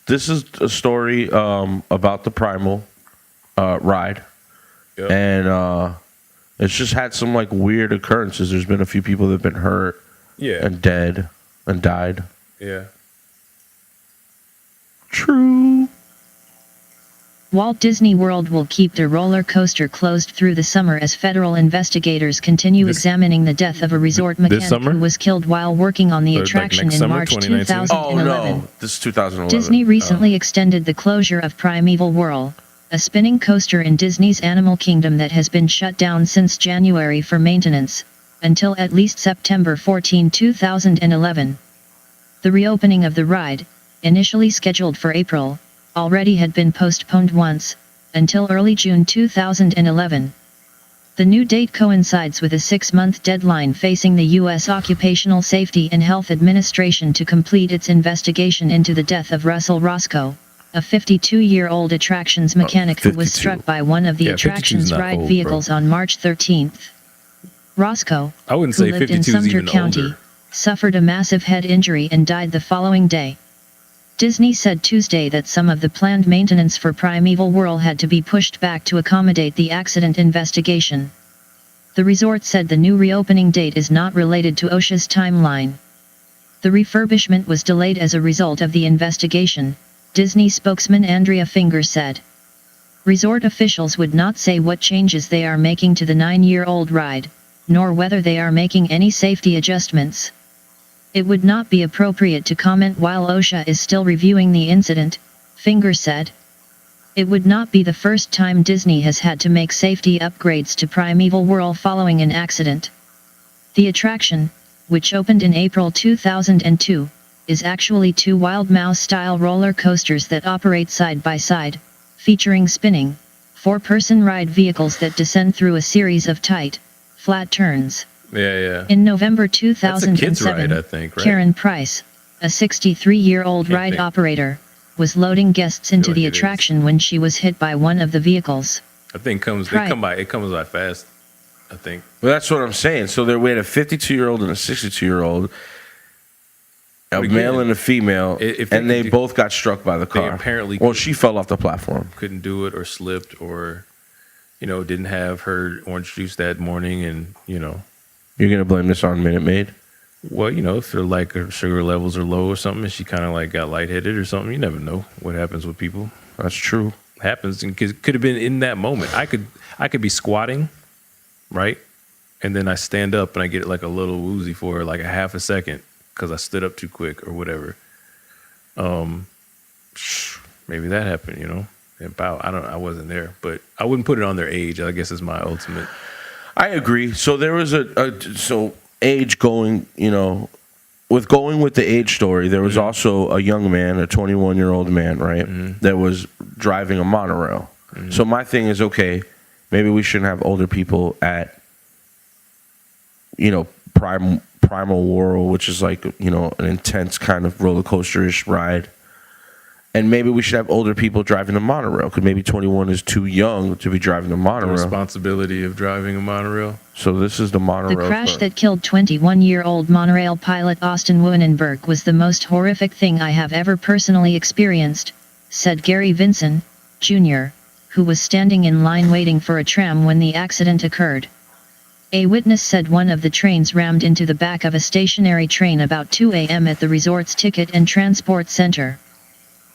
is a story about the Primal ride, and it's just had some like weird occurrences. There's been a few people that have been hurt, and dead, and died. Yeah. True. Walt Disney World will keep the roller coaster closed through the summer as federal investigators continue examining the death of a resort mechanic who was killed while working on the attraction in March 2011. Oh no, this is 2011. Disney recently extended the closure of Primeval Whirl, a spinning coaster in Disney's Animal Kingdom that has been shut down since January for maintenance, until at least September 14, 2011. The reopening of the ride, initially scheduled for April, already had been postponed once, until early June 2011. The new date coincides with a 6-month deadline facing the U.S. Occupational Safety and Health Administration to complete its investigation into the death of Russell Roscoe, a 52-year-old attractions mechanic who was 52. struck by one of the Yeah, 52 's attraction's not ride old, vehicles bro. on March 13th. Roscoe, I wouldn't who say lived in 52 is Sumter even County, older. suffered a massive head injury and died the following day. Disney said Tuesday that some of the planned maintenance for Primeval Whirl had to be pushed back to accommodate the accident investigation. The resort said the new reopening date is not related to OSHA's timeline. The refurbishment was delayed as a result of the investigation, Disney spokesman Andrea Finger said. Resort officials would not say what changes they are making to the 9-year-old ride, nor whether they are making any safety adjustments. It would not be appropriate to comment while OSHA is still reviewing the incident, Finger said. It would not be the first time Disney has had to make safety upgrades to Primeval Whirl following an accident. The attraction, which opened in April 2002, is actually 2 Wild Mouse-style roller coasters that operate side by side, featuring spinning, 4-person ride vehicles that descend through a series of tight, flat turns. Yeah. In November That's a 2007, kid's ride, I think, right? Karen Price, a 63-year-old Can't ride think. operator, was loading guests into like the it is. attraction when she was hit by one of the vehicles. I think Right. it comes by fast, I think. Well, that's what I'm saying. So we had a 52-year-old and a 62-year-old, a But again, male and a female, if and they they both got struck by the car. apparently well, she fell off the platform. Couldn't do it or slipped or, didn't have her orange juice that morning and, You're gonna blame this on Minute Maid? well, if they're like her sugar levels are low or something and she kind of like got lightheaded or something, you never know what happens with people. That's true. Happens and could have been in that moment. I could be squatting, right? And then I stand up and I get like a little woozy for like a half a second because I stood up too quick or whatever. Maybe that happened, I wasn't there, but I wouldn't put it on their age. I guess is my ultimate. I agree. So there was so age going, with going with the age story, there was also a young man, a 21-year-old man, right, that was driving a monorail. So my thing is, okay, maybe we shouldn't have older people at, Primal Whirl, which is like, an intense kind of roller coaster-ish ride. And maybe we should have older people driving the monorail, because maybe 21 is too young to be driving the The monorail. responsibility of driving a monorail. So this is the monorail. The crash story. that killed 21-year-old monorail pilot Austin Wunnenberg was the most horrific thing I have ever personally experienced, said Gary Vinson, Jr., who was standing in line waiting for a tram when the accident occurred. A witness said one of the trains rammed into the back of a stationary train about 2 a.m. at the resort's Ticket and Transport Center.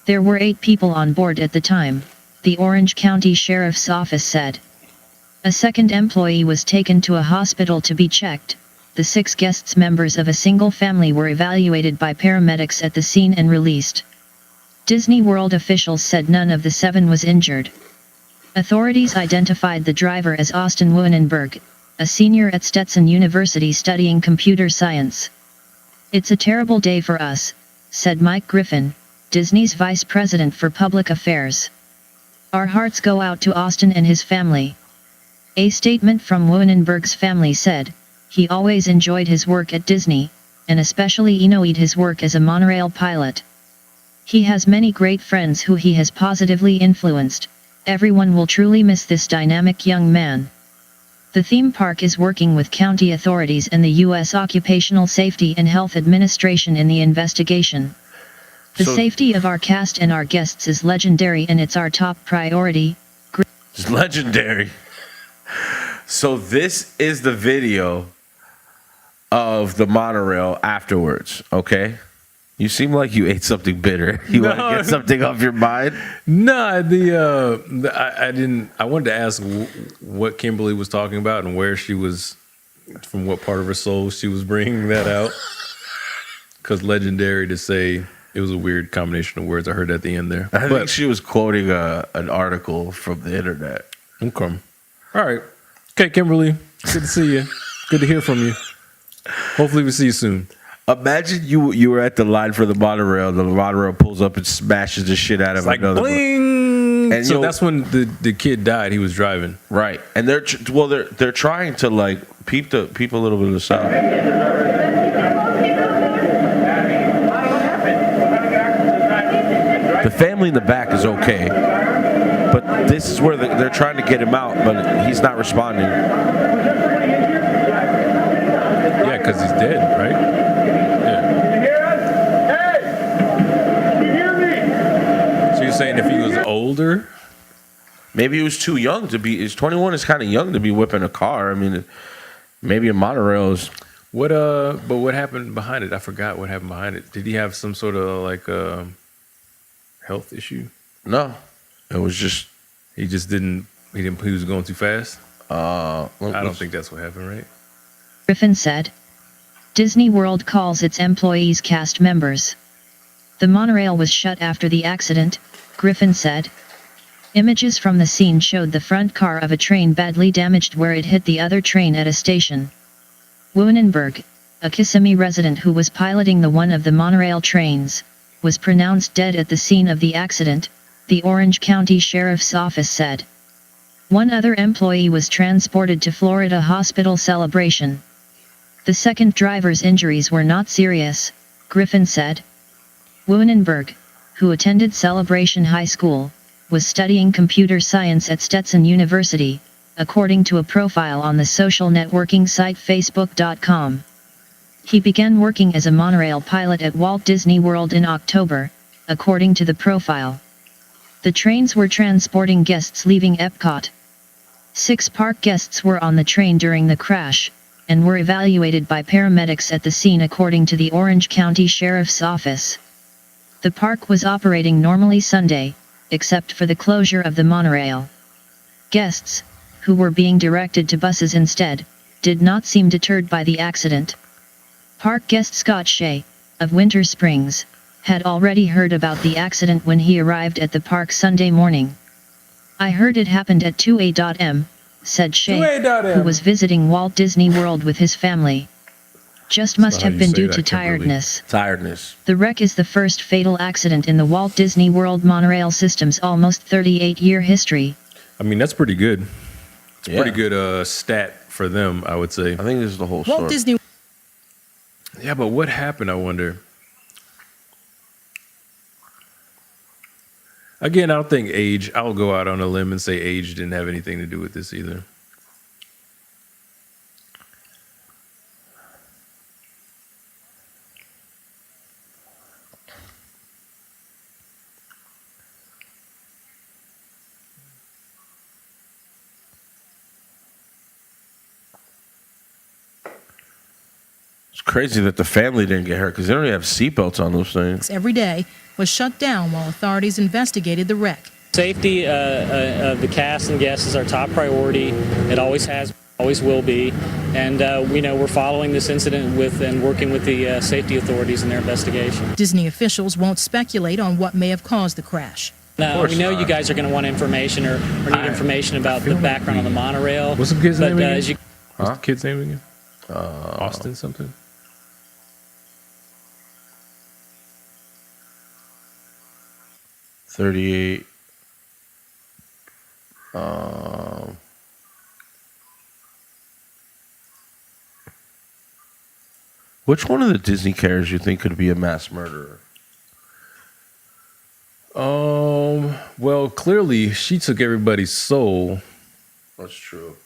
There were 8 people on board at the time, the Orange County Sheriff's Office said. A second employee was taken to a hospital to be checked. The 6 guests, members of a single family, were evaluated by paramedics at the scene and released. Disney World officials said none of the 7 was injured. Authorities identified the driver as Austin Wunnenberg, a senior at Stetson University studying computer science. "It's a terrible day for us," said Mike Griffin, Disney's vice president for public affairs. "Our hearts go out to Austin and his family." A statement from Wunnenberg's family said, "He always enjoyed his work at Disney, and especially enjoyed his work as a monorail pilot. He has many great friends who he has positively influenced. Everyone will truly miss this dynamic young man." The theme park is working with county authorities and the U.S. Occupational Safety and Health Administration in the investigation. "The safety of our cast and our guests is legendary, and it's our top priority." It's legendary. So this is the video of the monorail afterwards, okay? You seem like you ate something bitter. You want to get something off your mind? Nah, I didn't. I wanted to ask what Kimberly was talking about and where she was, from what part of her soul she was bringing that out. Because legendary to say, it was a weird combination of words I heard at the end there. I think she was quoting an article from the internet. Okay. All right. Okay, Kimberly. Good to see you. Good to hear from you. Hopefully we see you soon. Imagine you were at the line for the monorail pulls up and smashes the shit out of Like another. bling! And so that's when the kid died. He was driving. Right. And they're trying to like peep a little bit of the sound. The family in the back is okay, but this is where they're trying to get him out, but he's not responding. Yeah, because he's dead, right? So you're saying if he was older? Maybe he was too young to be. 21 is kind of young to be whipping a car. I mean, maybe a monorail is. But what happened behind it? I forgot what happened behind it. Did he have some sort of like health issue? No, it was just he was going too fast. I don't think that's what happened, right? Griffin said. Disney World calls its employees cast members. The monorail was shut after the accident, Griffin said. Images from the scene showed the front car of a train badly damaged where it hit the other train at a station. Woonenberg, a Kissimmee resident who was piloting one of the monorail trains, was pronounced dead at the scene of the accident, the Orange County Sheriff's Office said. One other employee was transported to Florida Hospital Celebration. The second driver's injuries were not serious, Griffin said. Woonenberg, who attended Celebration High School, was studying computer science at Stetson University, according to a profile on the social networking site Facebook.com. He began working as a monorail pilot at Walt Disney World in October, according to the profile. The trains were transporting guests leaving Epcot. 6 park guests were on the train during the crash, and were evaluated by paramedics at the scene according to the Orange County Sheriff's Office. The park was operating normally Sunday, except for the closure of the monorail. Guests, who were being directed to buses instead, did not seem deterred by the accident. Park guest Scott Shea, of Winter Springs, had already heard about the accident when he arrived at the park Sunday morning. I heard it happened at 2 a.m., said Shea, who was visiting Walt Disney World with his family. Just must have been due to tiredness. The wreck is the first fatal accident in the Walt Disney World monorail system's almost 38-year history. I mean, that's pretty good. It's a pretty good stat for them, I would say. I think this is the whole story. Walt Disney. Yeah, but what happened, I wonder? Again, I don't think age, I'll go out on a limb and say age didn't have anything to do with this either. It's crazy that the family didn't get hurt because they don't even have seatbelts on those things. Every day was shut down while authorities investigated the wreck. Safety of the cast and guests is our top priority. It always has, always will be. And we know we're following this incident and working with the safety authorities in their investigation. Disney officials won't speculate on what may have caused the crash. Now, we know you guys are going to want information or need information about the background on the monorail. What's the kid's name again? Huh? What's the kid's name again? Austin something? 38. Which one of the Disney characters you think could be a mass murderer? Well, clearly she took everybody's soul. That's true.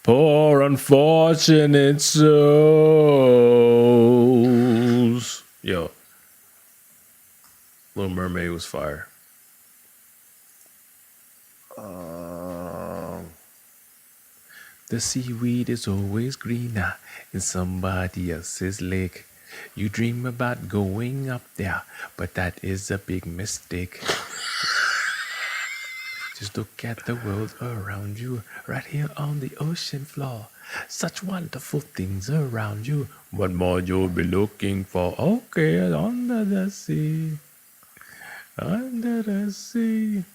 Poor unfortunate souls. Yo, Little Mermaid was fire. The seaweed is always greener in somebody else's lake. You dream about going up there, but that is a big mistake. Just look at the world around you, right here on the ocean floor. Such wonderful things around you. What more you'll be looking for? Okay, under the sea. Under the sea.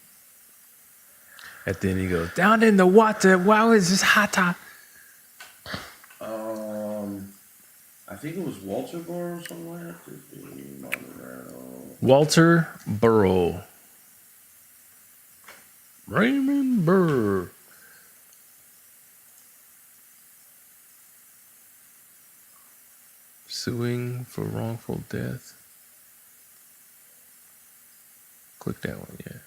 And then he goes, down in the water, wow, it's just hotter. I think it was Walter Burrow somewhere. Walter Burrow. Raymond Burr. Suing for wrongful death. Click that one, yeah.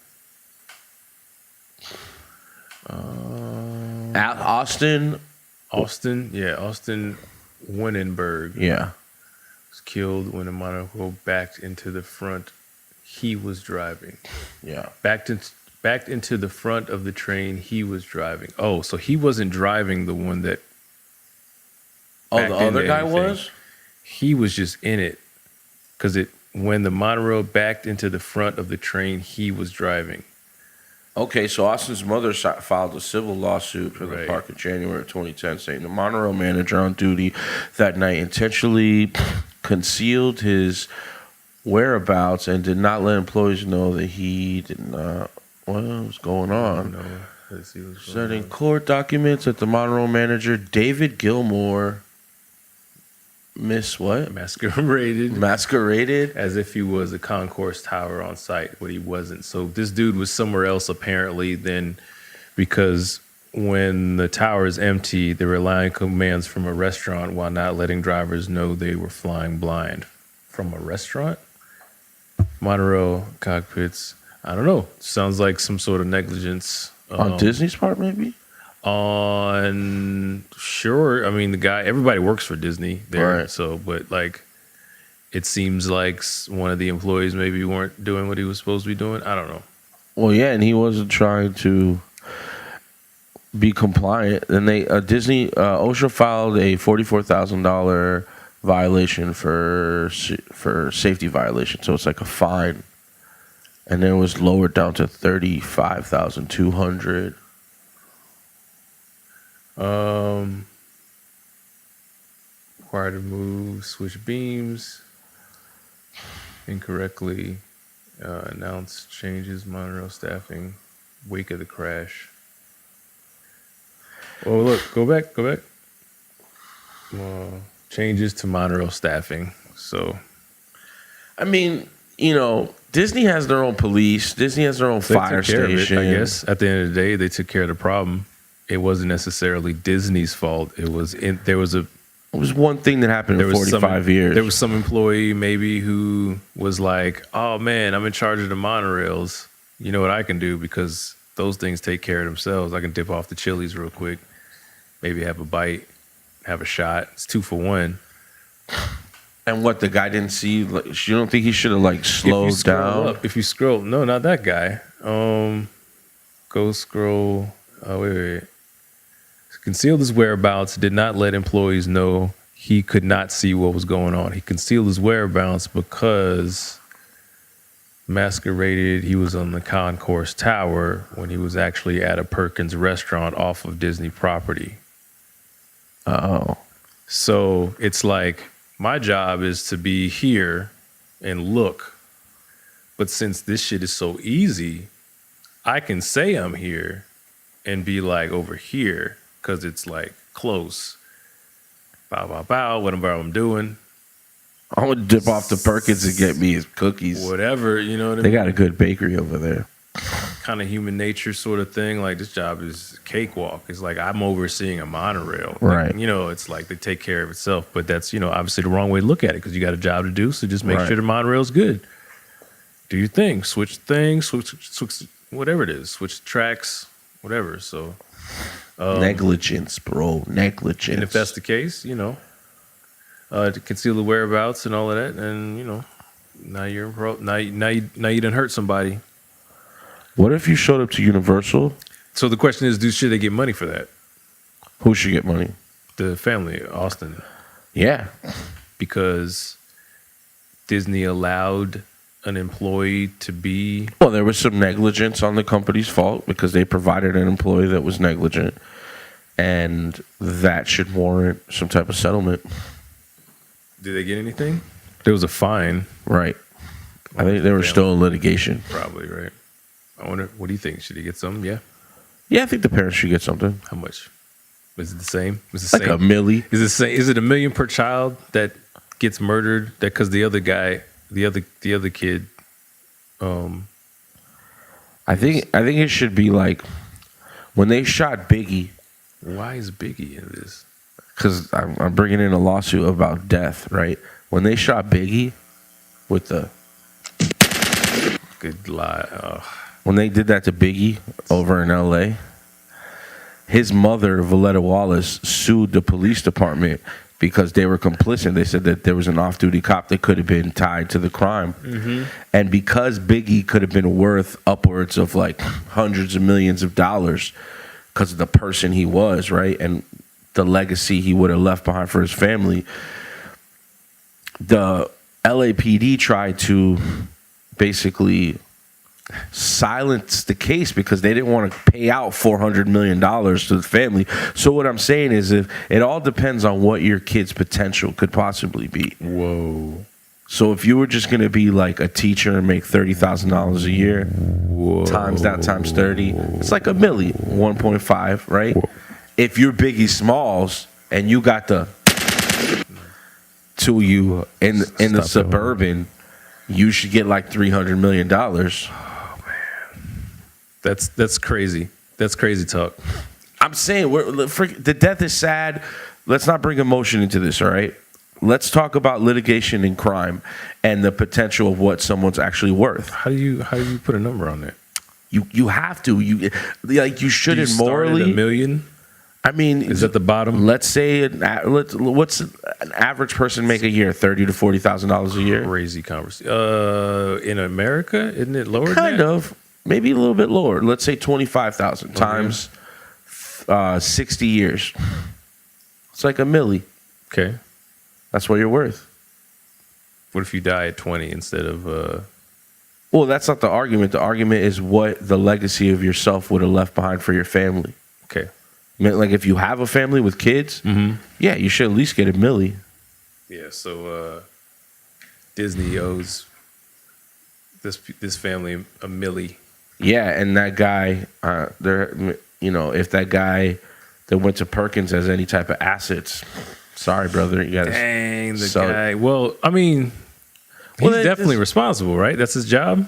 Austin Winenberg. Yeah. Was killed when a monorail backed into the front. He was driving. Yeah. Backed into the front of the train. He was driving. Oh, so he wasn't driving the one that. Oh, the other guy was? He was just in it. Because when the monorail backed into the front of the train, he was driving. Okay, so Austin's mother filed a civil lawsuit for the park in January of 2010, saying the monorail manager on duty that night intentionally concealed his whereabouts and did not let employees know that he did not. What was going on? Said in court documents that the monorail manager, David Gilmore, masqueraded as if he was a concourse tower on site, but he wasn't. So this dude was somewhere else apparently then, because when the tower is empty, they're relying commands from a restaurant while not letting drivers know they were flying blind. From a restaurant? Monorail cockpits. I don't know. Sounds like some sort of negligence. On Disney's part, maybe? Sure. I mean, everybody works for Disney there. Right. So, but it seems like one of the employees maybe weren't doing what he was supposed to be doing. I don't know. Well, yeah, and he wasn't trying to be compliant. And OSHA filed a $44,000 violation for safety violation. So it's like a fine. And then it was lowered down to $35,200. Required to move, switch beams. Incorrectly announced changes, monorail staffing, wake of the crash. Oh, look, go back. Changes to monorail staffing. So, I mean, Disney has their own police. Disney has their own fire station. I guess at the end of the day, they took care of the problem. It wasn't necessarily Disney's fault. It was one thing that happened in 45 years. There was some employee maybe who was like, "Oh man, I'm in charge of the monorails. You know what I can do, because those things take care of themselves. I can dip off the Chili's real quick, maybe have a bite, have a shot. It's 2 for 1." And what, the guy didn't see? You don't think he should have slowed down? If you scroll, no, not that guy. Go scroll. Wait. Concealed his whereabouts, did not let employees know he could not see what was going on. He concealed his whereabouts because masqueraded he was on the concourse tower when he was actually at a Perkins restaurant off of Disney property. Oh. So it's like, my job is to be here and look. But since this shit is so easy, I can say I'm here and be over here, because it's close. Bow, whatever I'm doing. I'm going to dip off to Perkins and get me his cookies. Whatever, you know what I mean? They got a good bakery over there. Kind of human nature sort of thing. This job is cakewalk. It's I'm overseeing a monorail. Right. It's they take care of itself. But that's, obviously the wrong way to look at it, because you got a job to do. So just make sure the monorail's good. Do your thing. Switch things. Switch whatever it is. Switch tracks. Whatever. So negligence, bro. Negligence. And if that's the case, to conceal the whereabouts and all of that, and now you're now you done hurt somebody. What if you showed up to Universal? So the question is, should they get money for that? Who should get money? The family, Austin. Yeah. Because Disney allowed an employee to be... Well, there was some negligence on the company's fault, because they provided an employee that was negligent. And that should warrant some type of settlement. Did they get anything? There was a fine. Right. I think they were still in litigation. Probably, right. I wonder, what do you think? Should he get something? Yeah? Yeah, I think the parents should get something. How much? Is it the same? Is it like $1 million. Is it $1 million per child that gets murdered? That because the other guy, the other kid. I think it should be when they shot Biggie. Why is Biggie in this? Because I'm bringing in a lawsuit about death, right? When they shot Biggie with the Good lie. Oh. When they did that to Biggie over in L.A., his mother, Valletta Wallace, sued the police department because they were complicit. They said that there was an off-duty cop that could have been tied to the crime. Mm-hmm. And because Biggie could have been worth upwards of like hundreds of millions of dollars because of the person he was, right, and the legacy he would have left behind for his family, the LAPD tried to basically silence the case because they didn't want to pay out $400 million to the family. So what I'm saying is, if it all depends on what your kid's potential could possibly be. Whoa. So if you were just going to be like a teacher and make $30,000 a year, times that times 30, it's like $1 million, 1.5, right? Whoa. If you're Biggie Smalls and you got the to you in the Suburban, you should get like $300 million. That's crazy. That's crazy talk. I'm saying the death is sad. Let's not bring emotion into this, all right? Let's talk about litigation and crime and the potential of what someone's actually worth. How do you put a number on that? You have to. You shouldn't do you morally. Start at $1 million? I mean, is at the bottom? Let's say what's an average person make a year? $30,000 to $40,000 a year. Crazy conversation. In America, isn't it lower? Kind of, maybe a little bit lower. Let's say 25,000 times 60 years. It's like $1 million. Okay, that's what you're worth. What if you die at 20 instead of? Well, that's not the argument. The argument is what the legacy of yourself would have left behind for your family. Okay. Like if you have a family with kids, yeah, you should at least get $1 million. Yeah, so Disney owes this family $1 million. Yeah, and that guy, if that guy that went to Perkins has any type of assets, sorry, brother, you got to. Dang, the guy. Well, I mean, he's definitely responsible, right? That's his job.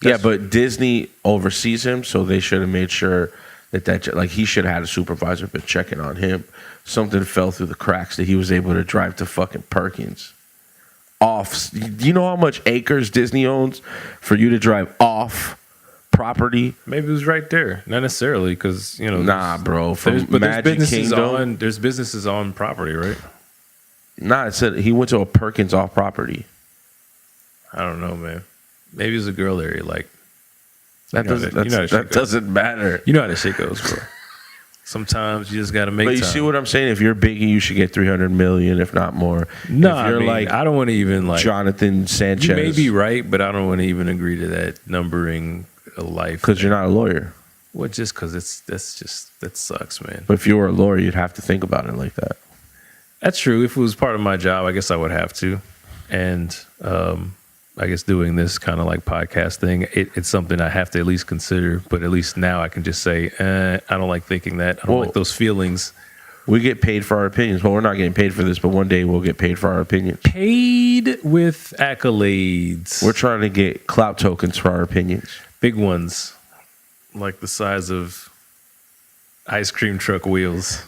Yeah, but Disney oversees him, so they should have made sure that like he should have had a supervisor been checking on him. Something fell through the cracks that he was able to drive to fucking Perkins. Do you know how much acres Disney owns for you to drive off property? Maybe it was right there. Not necessarily, because Nah, bro. There's businesses on property, right? Nah, it said he went to a Perkins off property. I don't know, man. Maybe it was a girl area, like. That doesn't matter. You know how that shit goes, bro. Sometimes you just got to make. But you see what I'm saying? If you're Biggie, you should get $300 million, if not more. No, if you're I don't want to even like Jonathan Sanchez. You may be right, but I don't want to even agree to that numbering a life. Because you're not a lawyer. Well, just because that sucks, man. But if you were a lawyer, you'd have to think about it like that. That's true. If it was part of my job, I guess I would have to. And I guess doing this kind of like podcast thing, it's something I have to at least consider. But at least now I can just say, I don't like thinking that. I don't like those feelings. We get paid for our opinions. Well, we're not getting paid for this, but one day we'll get paid for our opinions. Paid with accolades. We're trying to get clout tokens for our opinions. Big ones, like the size of ice cream truck wheels.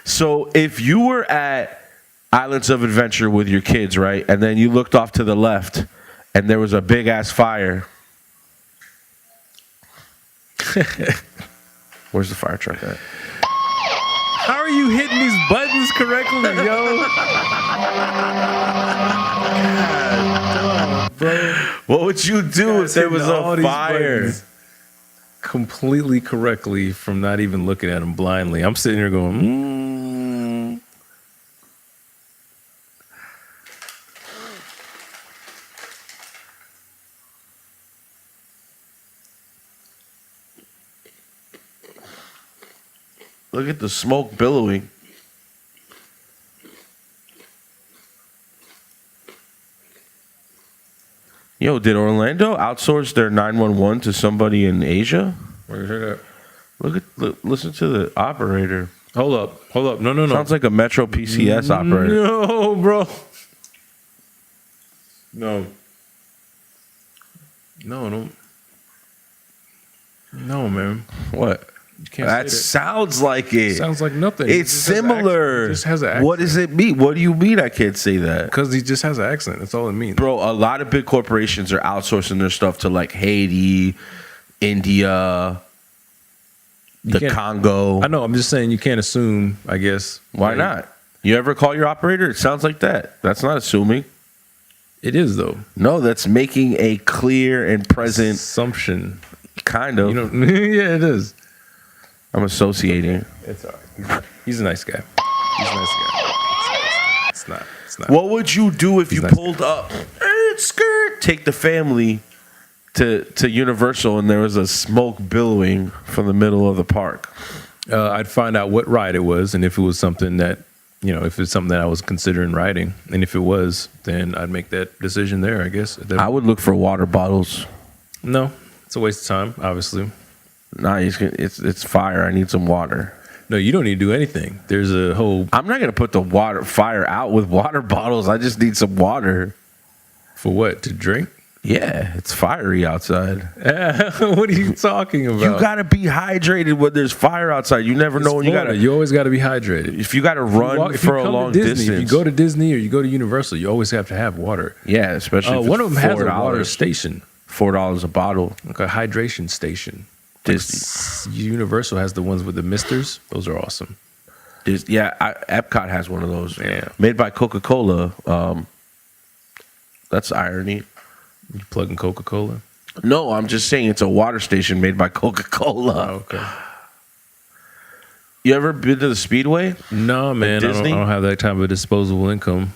So if you were at Islands of Adventure with your kids, right? And then you looked off to the left and there was a big ass fire. Where's the fire truck at? How are you hitting these buttons correctly, yo? God, bro. What would you do if there was a fire? Completely correctly from not even looking at them blindly. I'm sitting here going, Look at the smoke billowing. Yo, did Orlando outsource their 911 to somebody in Asia? Where you hear that? Listen to the operator. Hold up. No. Sounds like a Metro PCS operator. No, bro. No, man. What? You can't That say sounds like it. Sounds like nothing. It's similar. He just has an accent. What does it mean? What do you mean I can't say that? Because he just has an accent. That's all it means. Bro, a lot of big corporations are outsourcing their stuff to like Haiti, India, the Congo. I know. I'm just saying you can't assume, I guess. Why not? You ever call your operator? It sounds like that. That's not assuming. It is, though. No, that's making a clear and present assumption. Kind of. Yeah, it is. I'm associating. It's all right. He's a nice guy. He's a nice guy. It's not. What would you do if you pulled up, skirt, take the family to Universal and there was a smoke billowing from the middle of the park? I'd find out what ride it was and if it was something that, if it's something that I was considering riding. And if it was, then I'd make that decision there, I guess. I would look for water bottles. No, it's a waste of time, obviously. Nah, it's fire. I need some water. No, you don't need to do anything. There's a whole... I'm not going to put the fire out with water bottles. I just need some water. For what? To drink? Yeah, it's fiery outside. What are you talking about? You got to be hydrated when there's fire outside. You never know when You always got to be hydrated. If you got to run for a long distance. If you go to Disney or you go to Universal, you always have to have water. Yeah, especially if one of them has a $4. water station. $4 a bottle. Like a hydration station. Disney. Universal has the ones with the misters. Those are awesome. Epcot has one of those. Yeah. Made by Coca-Cola. That's irony. You plugging Coca-Cola? No, I'm just saying it's a water station made by Coca-Cola. Oh, okay. You ever been to the Speedway? No, man. I don't have that type of disposable income.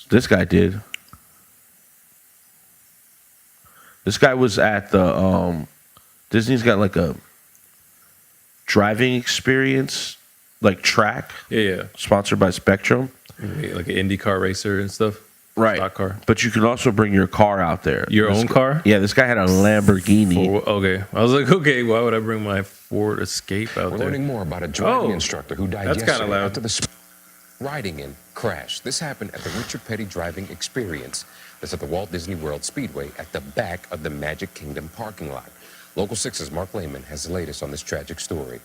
This guy did. This guy was at the Disney's got like a driving experience, like track. Yeah. Sponsored by Spectrum. Like an IndyCar racer and stuff. Right. Stock car. But you can also bring your car out there. Your own car? Yeah, this guy had a Lamborghini. Okay. I was like, okay, why would I bring my Ford Escape out there? We're learning more about a driving instructor who died yesterday after the riding in crash. This happened at the Richard Petty Driving Experience. That's at the Walt Disney World Speedway at the back of the Magic Kingdom parking lot. Local 6's Mark Lehman has the latest on this tragic story.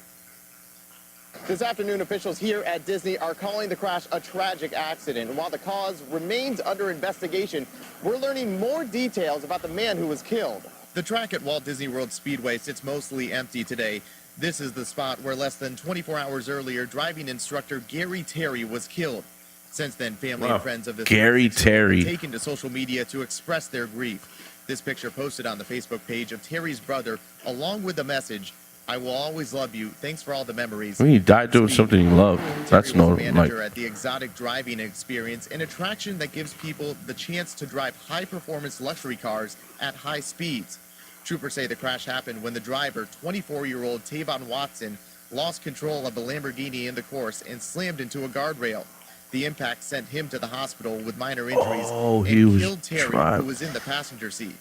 This afternoon, officials here at Disney are calling the crash a tragic accident. And while the cause remains under investigation, we're learning more details about the man who was killed. The track at Walt Disney World Speedway sits mostly empty today. This is the spot where less than 24 hours earlier, driving instructor Gary Terry was killed. Since then, family and friends of this Gary Terry have taken to social media to express their grief. This picture posted on the Facebook page of Terry's brother, along with the message, "I will always love you. Thanks for all the memories." When you died doing something you love, that's no manager at the Exotic Driving Experience, an attraction that gives people the chance to drive high-performance luxury cars at high speeds. Troopers say the crash happened when the driver, 24-year-old Tavon Watson, lost control of the Lamborghini in the course and slammed into a guardrail. The impact sent him to the hospital with minor injuries and killed Terry, who was in the passenger seat.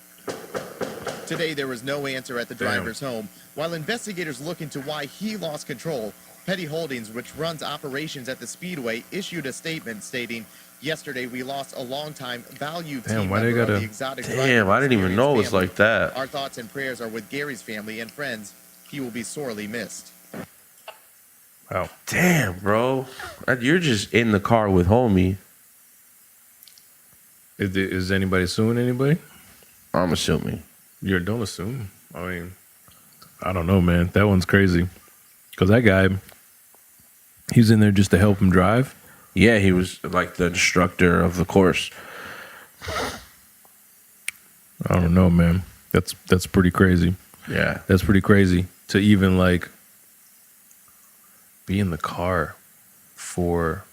Today, there was no answer at the driver's home. While investigators look into why he lost control, Petty Holdings, which runs operations at the Speedway, issued a statement stating, "Yesterday, we lost a longtime valued team member of the Exotic Driving Damn, I didn't even know it was like that. Our thoughts and prayers are with Gary's family and friends. He will be sorely missed." Wow. Damn, bro. You're just in the car with homie. Is anybody suing anybody? I'm assuming. Don't assume. I mean, I don't know, man. That one's crazy. Because that guy, he was in there just to help him drive. Yeah, he was like the instructor of the course. I don't know, man. That's pretty crazy. Yeah. That's pretty crazy to even like be in the car for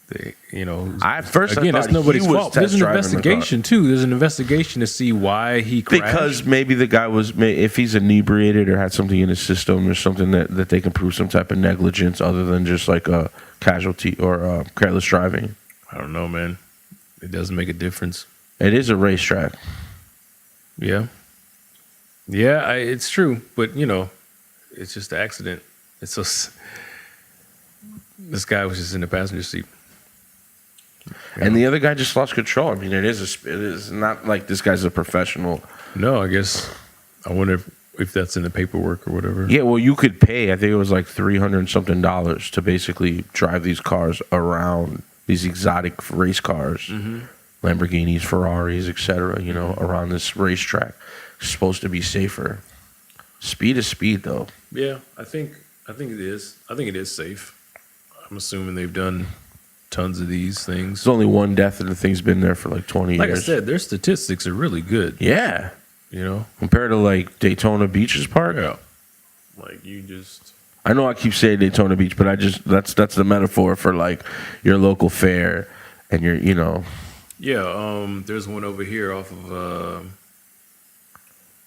the, that's nobody's fault. There's an investigation too. There's an investigation to see why he crashed. Because maybe the guy was, if he's inebriated or had something in his system or something that they can prove some type of negligence other than just like a casualty or careless driving. I don't know, man. It doesn't make a difference. It is a racetrack. Yeah. Yeah, it's true. But, it's just an accident. It's so... This guy was just in the passenger seat. And the other guy just lost control. I mean, it is not like this guy's a professional. No, I guess. I wonder if if that's in the paperwork or whatever. Yeah, well, you could pay. I think it was like $300 and something to basically drive these cars around, these exotic race cars, Lamborghinis, Ferraris, etc. You know, around this racetrack. It's supposed to be safer. Speed is speed, though. Yeah, I think it is. I think it is safe. I'm assuming they've done tons of these things. There's only one death, and the thing's been there for like 20 Like years. I said, their statistics are really good. Yeah. You know, compared to like Daytona Beach's park. Yeah. Like you just. I know I keep saying Daytona Beach, but that's the metaphor for like your local fair and your, you know. Yeah. There's one over here off of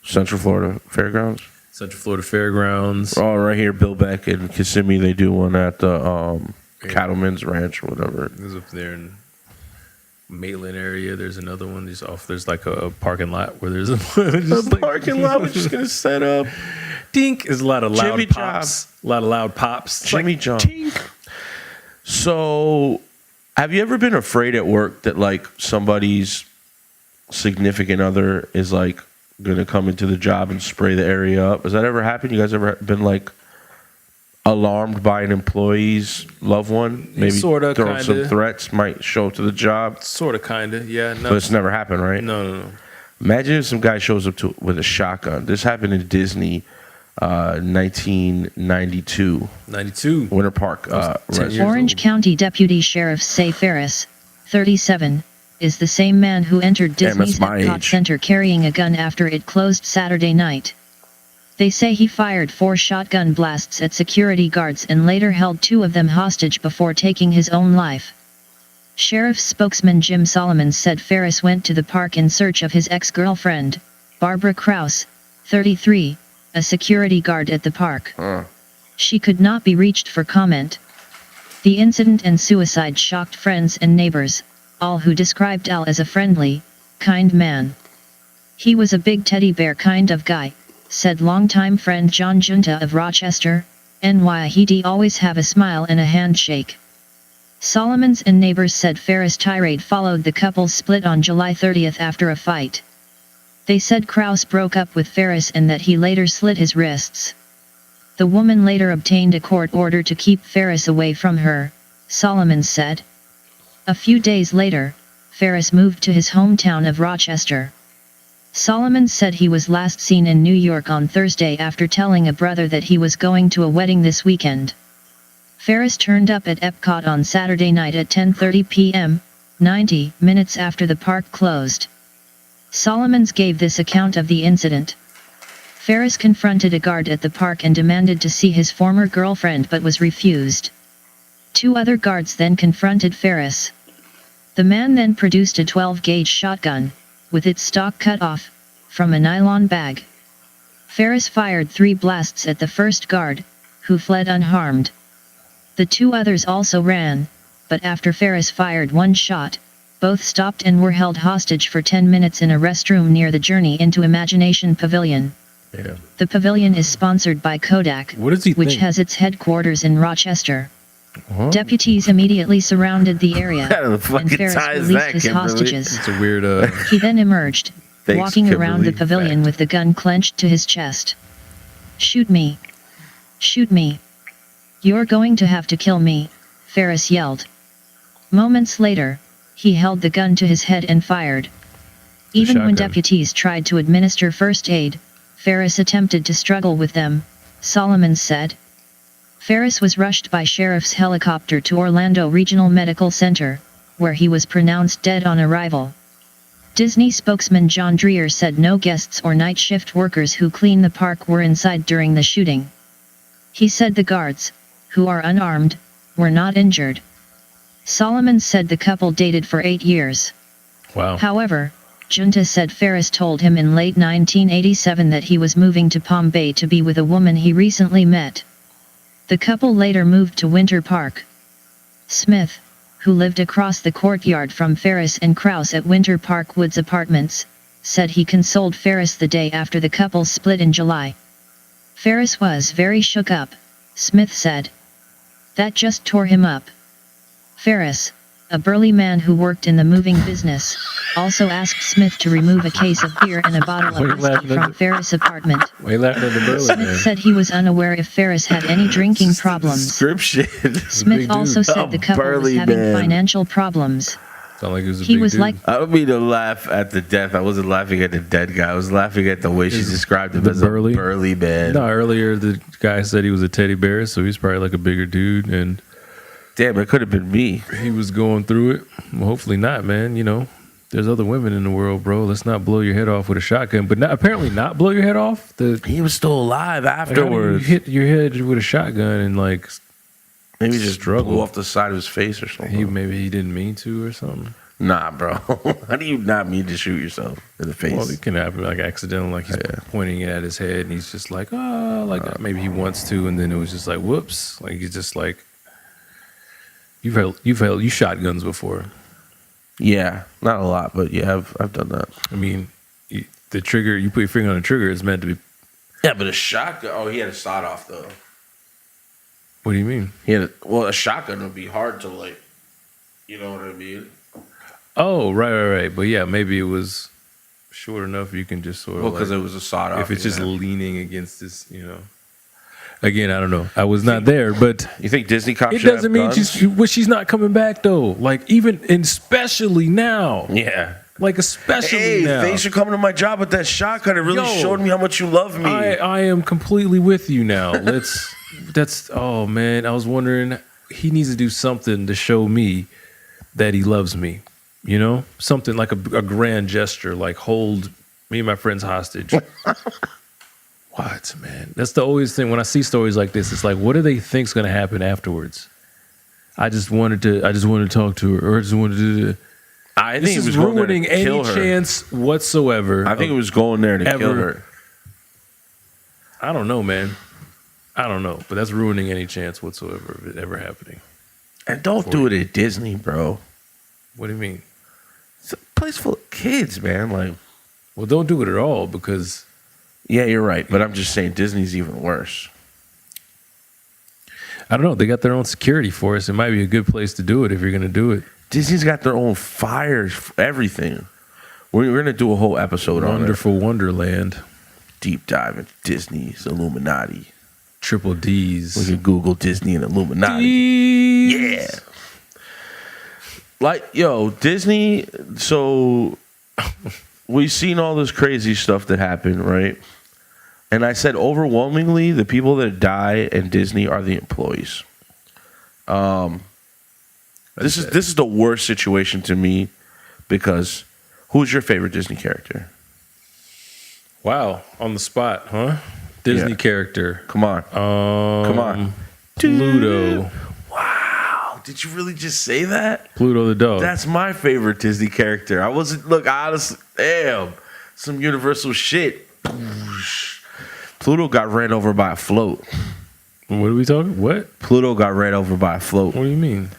Central Florida Fairgrounds. Central Florida Fairgrounds. Oh, right here, Bill Beck and Kissimmee. They do one at the Cattleman's Ranch or whatever. There's up there in Maitland area. There's another one just off. There's like a parking lot where there's a parking lot. We're just gonna set up. Dink is a lot of loud Jimmy pops. A lot of loud pops. It's Jimmy like, John. tink. So, have you ever been afraid at work that like somebody's significant other is like gonna come into the job and spray the area up? Has that ever happened? You guys ever been like alarmed by an employee's loved one? Maybe Sorta, throwing some kinda. threats might show up to the job. Sort of, kind of. Yeah. No. But it's never happened, right? No. Imagine if some guy shows up with a shotgun. This happened in Disney, 1992. 92. Winter Park. Orange County deputy sheriffs say Ferris, 37, is the same man who entered Disney's my Epcot age. Center carrying a gun after it closed Saturday night. They say he fired 4 shotgun blasts at security guards and later held 2 of them hostage before taking his own life. Sheriff's spokesman Jim Solomon said Ferris went to the park in search of his ex-girlfriend, Barbara Krause, 33, a security guard at the park. She could not be reached for comment. The incident and suicide shocked friends and neighbors, all who described Al as a friendly, kind man. He was a big teddy bear kind of guy, said longtime friend John Junta of Rochester, NY. He'd always have a smile and a handshake. Solomon's and neighbors said Ferris' tirade followed the couple's split on July 30th after a fight. They said Krause broke up with Ferris and that he later slit his wrists. The woman later obtained a court order to keep Ferris away from her, Solomon said. A few days later, Ferris moved to his hometown of Rochester. Solomon said he was last seen in New York on Thursday after telling a brother that he was going to a wedding this weekend. Ferris turned up at Epcot on Saturday night at 10:30 p.m., 90 minutes after the park closed. Solomons gave this account of the incident. Ferris confronted a guard at the park and demanded to see his former girlfriend but was refused. 2 other guards then confronted Ferris. The man then produced a 12-gauge shotgun, with its stock cut off, from a nylon bag. Ferris fired 3 blasts at the first guard, who fled unharmed. The 2 others also ran, but after Ferris fired 1 shot, both stopped and were held hostage for 10 minutes in a restroom near the Journey into Imagination Pavilion. Yeah. The pavilion is sponsored by Kodak, which has its headquarters in Rochester. What? Deputies immediately surrounded the area, How the and fucking Ferris tie is released that, his Kimberly? hostages. It's a weird. He then emerged, Thanks, walking around the Kimberly. pavilion with the gun clenched to his chest. "Shoot me. Shoot me. You're going to have to kill me," Ferris yelled. Moments later, he held the gun to his head and fired. Even when shotgun. deputies tried to administer first aid, Ferris attempted to struggle with them, Solomon said. Ferris was rushed by sheriff's helicopter to Orlando Regional Medical Center, where he was pronounced dead on arrival. Disney spokesman John Dreyer said no guests or night shift workers who clean the park were inside during the shooting. He said the guards, who are unarmed, were not injured. Solomon said the couple dated for 8 years. Wow. However, Junta said Ferris told him in late 1987 that he was moving to Palm Bay to be with a woman he recently met. The couple later moved to Winter Park. Smith, who lived across the courtyard from Ferris and Krause at Winter Park Woods Apartments, said he consoled Ferris the day after the couple split in July. Ferris was very shook up, Smith said. That just tore him up. Ferris, a burly man who worked in the moving business, also asked Smith to remove a case of beer and a bottle of whiskey from Ferris' apartment. Wait, laughing at the burly Smith man. said he was unaware if Ferris had any drinking problems. Description. Smith also said the couple was having financial problems. Sound like he was a He big was dude. like, I don't mean to laugh at the death. I wasn't laughing at the dead guy. I was laughing at the way she described him as a burly man. No, earlier the guy said he was a teddy bear, so he's probably like a bigger dude. And damn, it could have been me. He was going through it. Well, hopefully not, man. You know, there's other women in the world, bro. Let's not blow your head off with a shotgun. But apparently not blow your head off. He was still alive afterwards. Like, you hit your head with a shotgun and like maybe just blew off the side of his face or something. Maybe he didn't mean to or something. Nah, bro. How do you not mean to shoot yourself in the face? Well, it can happen like accidental, like he's pointing it at his head and he's just like, oh, like maybe he wants to, and then it was just like, whoops. Like he's just like, you shot guns before. Yeah, not a lot, but yeah, I've done that. I mean, the trigger, you put your finger on the trigger, it's meant to be. Yeah, but a shotgun. Oh, he had a sawed off though. What do you mean? A shotgun would be hard to like. You know what I mean? Oh, right. But yeah, maybe it was short enough you can just sort of. Well, because it was a sawed off. If it's just leaning against this, you know. Again, I don't know. I was not there, but you think Disney cops? It doesn't mean she's not coming back though. Like even and especially now. Yeah. Like especially now. Thanks for coming to my job with that shotgun. It really showed me how much you love me. I am completely with you now. Oh man, I was wondering, he needs to do something to show me that he loves me. You know, something like a grand gesture, like hold me and my friends hostage. What, man? That's the always thing when I see stories like this. It's like, what do they think's going to happen afterwards? I just wanted to talk to her, or I just wanted to do this. I think This it was is going there to ruining any kill her. chance whatsoever. I think it was going there to kill her. I don't know, man. I don't know, but that's ruining any chance whatsoever of it ever happening. And don't do it at Disney, bro. What do you mean? It's a place full of kids, man. Like, well, don't do it at all because. Yeah, you're right, but I'm just saying Disney's even worse. I don't know. They got their own security force. It might be a good place to do it if you're going to do it. Disney's got their own fires, everything. We're going to do a whole episode on it. Wonderful Wonderland. Deep dive into Disney's Illuminati. Triple D's. We can Google Disney and Illuminati. D's. Yeah. Like, yo, Disney, so we've seen all this crazy stuff that happened, right? And I said overwhelmingly, the people that die in Disney are the employees. This is the worst situation to me because who's your favorite Disney character? Wow, on the spot, huh? Disney character. Come on. Come on. Pluto. Wow. Did you really just say that? Pluto the dog. That's my favorite Disney character. I wasn't, look, honestly, damn. Some universal shit. Pluto got ran over by a float. What are we talking? What? Pluto got ran over by a float. What do you mean?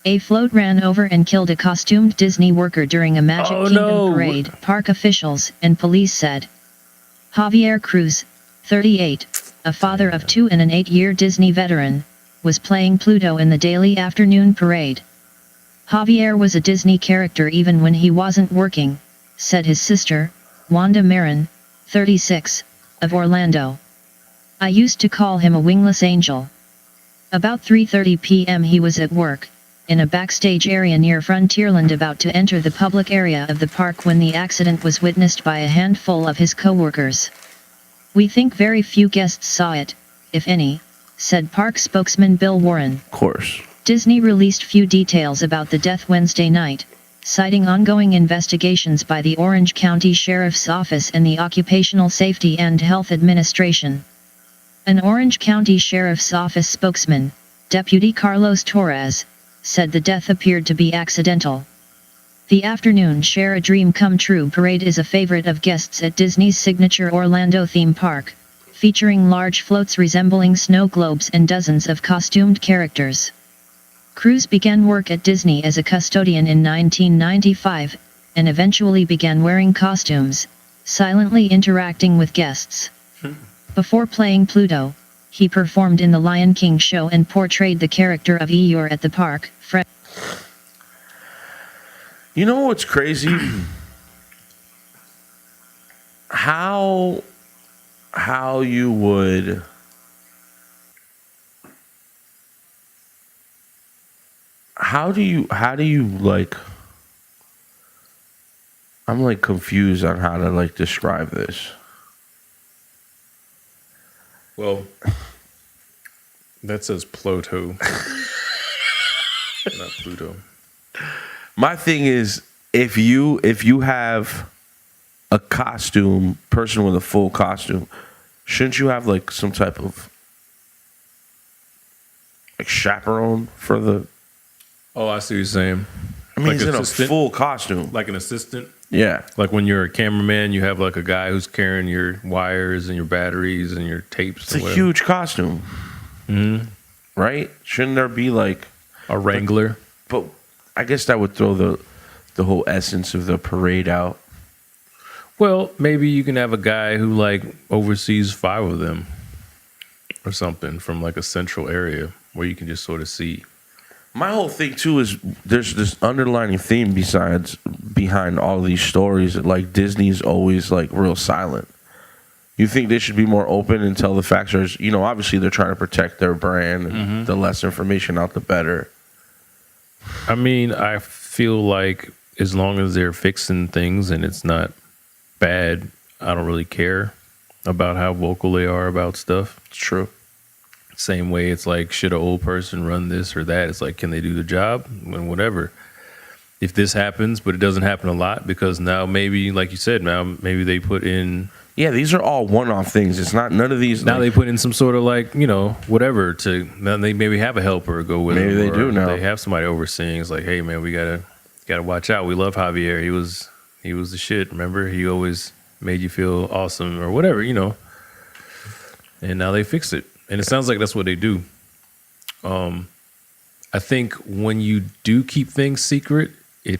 A float ran over and killed a costumed Disney worker during a Magic Kingdom parade, park officials and police said. Javier Cruz, 38, a father of 2 and an 8-year Disney veteran, was playing Pluto in the daily afternoon parade. Javier was a Disney character even when he wasn't working, said his sister, Wanda Marin, 36, of Orlando. I used to call him a wingless angel. About 3:30 p.m. he was at work, in a backstage area near Frontierland about to enter the public area of the park when the accident was witnessed by a handful of his co-workers. We think very few guests saw it, if any, said park spokesman Bill Warren. Of course. Disney released few details about the death Wednesday night, citing ongoing investigations by the Orange County Sheriff's Office and the Occupational Safety and Health Administration. An Orange County Sheriff's Office spokesman, Deputy Carlos Torres, said the death appeared to be accidental. The afternoon Share a Dream Come True parade is a favorite of guests at Disney's signature Orlando theme park, featuring large floats resembling snow globes and dozens of costumed characters. Cruz began work at Disney as a custodian in 1995, and eventually began wearing costumes, silently interacting with guests. Before playing Pluto, he performed in the Lion King show and portrayed the character of Eeyore at the park. You know what's crazy? How you would how do you like I'm like confused on how to like describe this. Well, that says Pluto. Not Pluto. My thing is, if you have a costume, person with a full costume, shouldn't you have like some type of like chaperone for the? Oh, I see what you're saying. I mean, Like he's in a assistant? full costume. Like an assistant? Yeah. Like when you're a cameraman, you have like a guy who's carrying your wires and your batteries and your tapes. It's a huge costume. Mm-hmm. Right? Shouldn't there be like a wrangler? But I guess that would throw the whole essence of the parade out. Well, maybe you can have a guy who like oversees 5 of them or something from like a central area where you can just sort of see. My whole thing too is there's this underlining theme behind all these stories that like Disney's always like real silent. You think they should be more open and tell the facts? Or, you know, obviously they're trying to protect their brand. And the less information out, the better. I mean, I feel like as long as they're fixing things and it's not bad, I don't really care about how vocal they are about stuff. It's true. Same way it's like, should an old person run this or that? It's like, can they do the job? And whatever. If this happens, but it doesn't happen a lot because now maybe, like you said, now maybe they put in. Yeah, these are all one-off things. It's not none of these. Now they put in some sort of like, you know, whatever to, now they maybe have a helper go with them. Maybe they do now. They have somebody overseeing. It's like, hey man, we gotta watch out. We love Javier. He was the shit. Remember, he always made you feel awesome or whatever, you know. And now they fix it. And it sounds like that's what they do. I think when you do keep things secret, it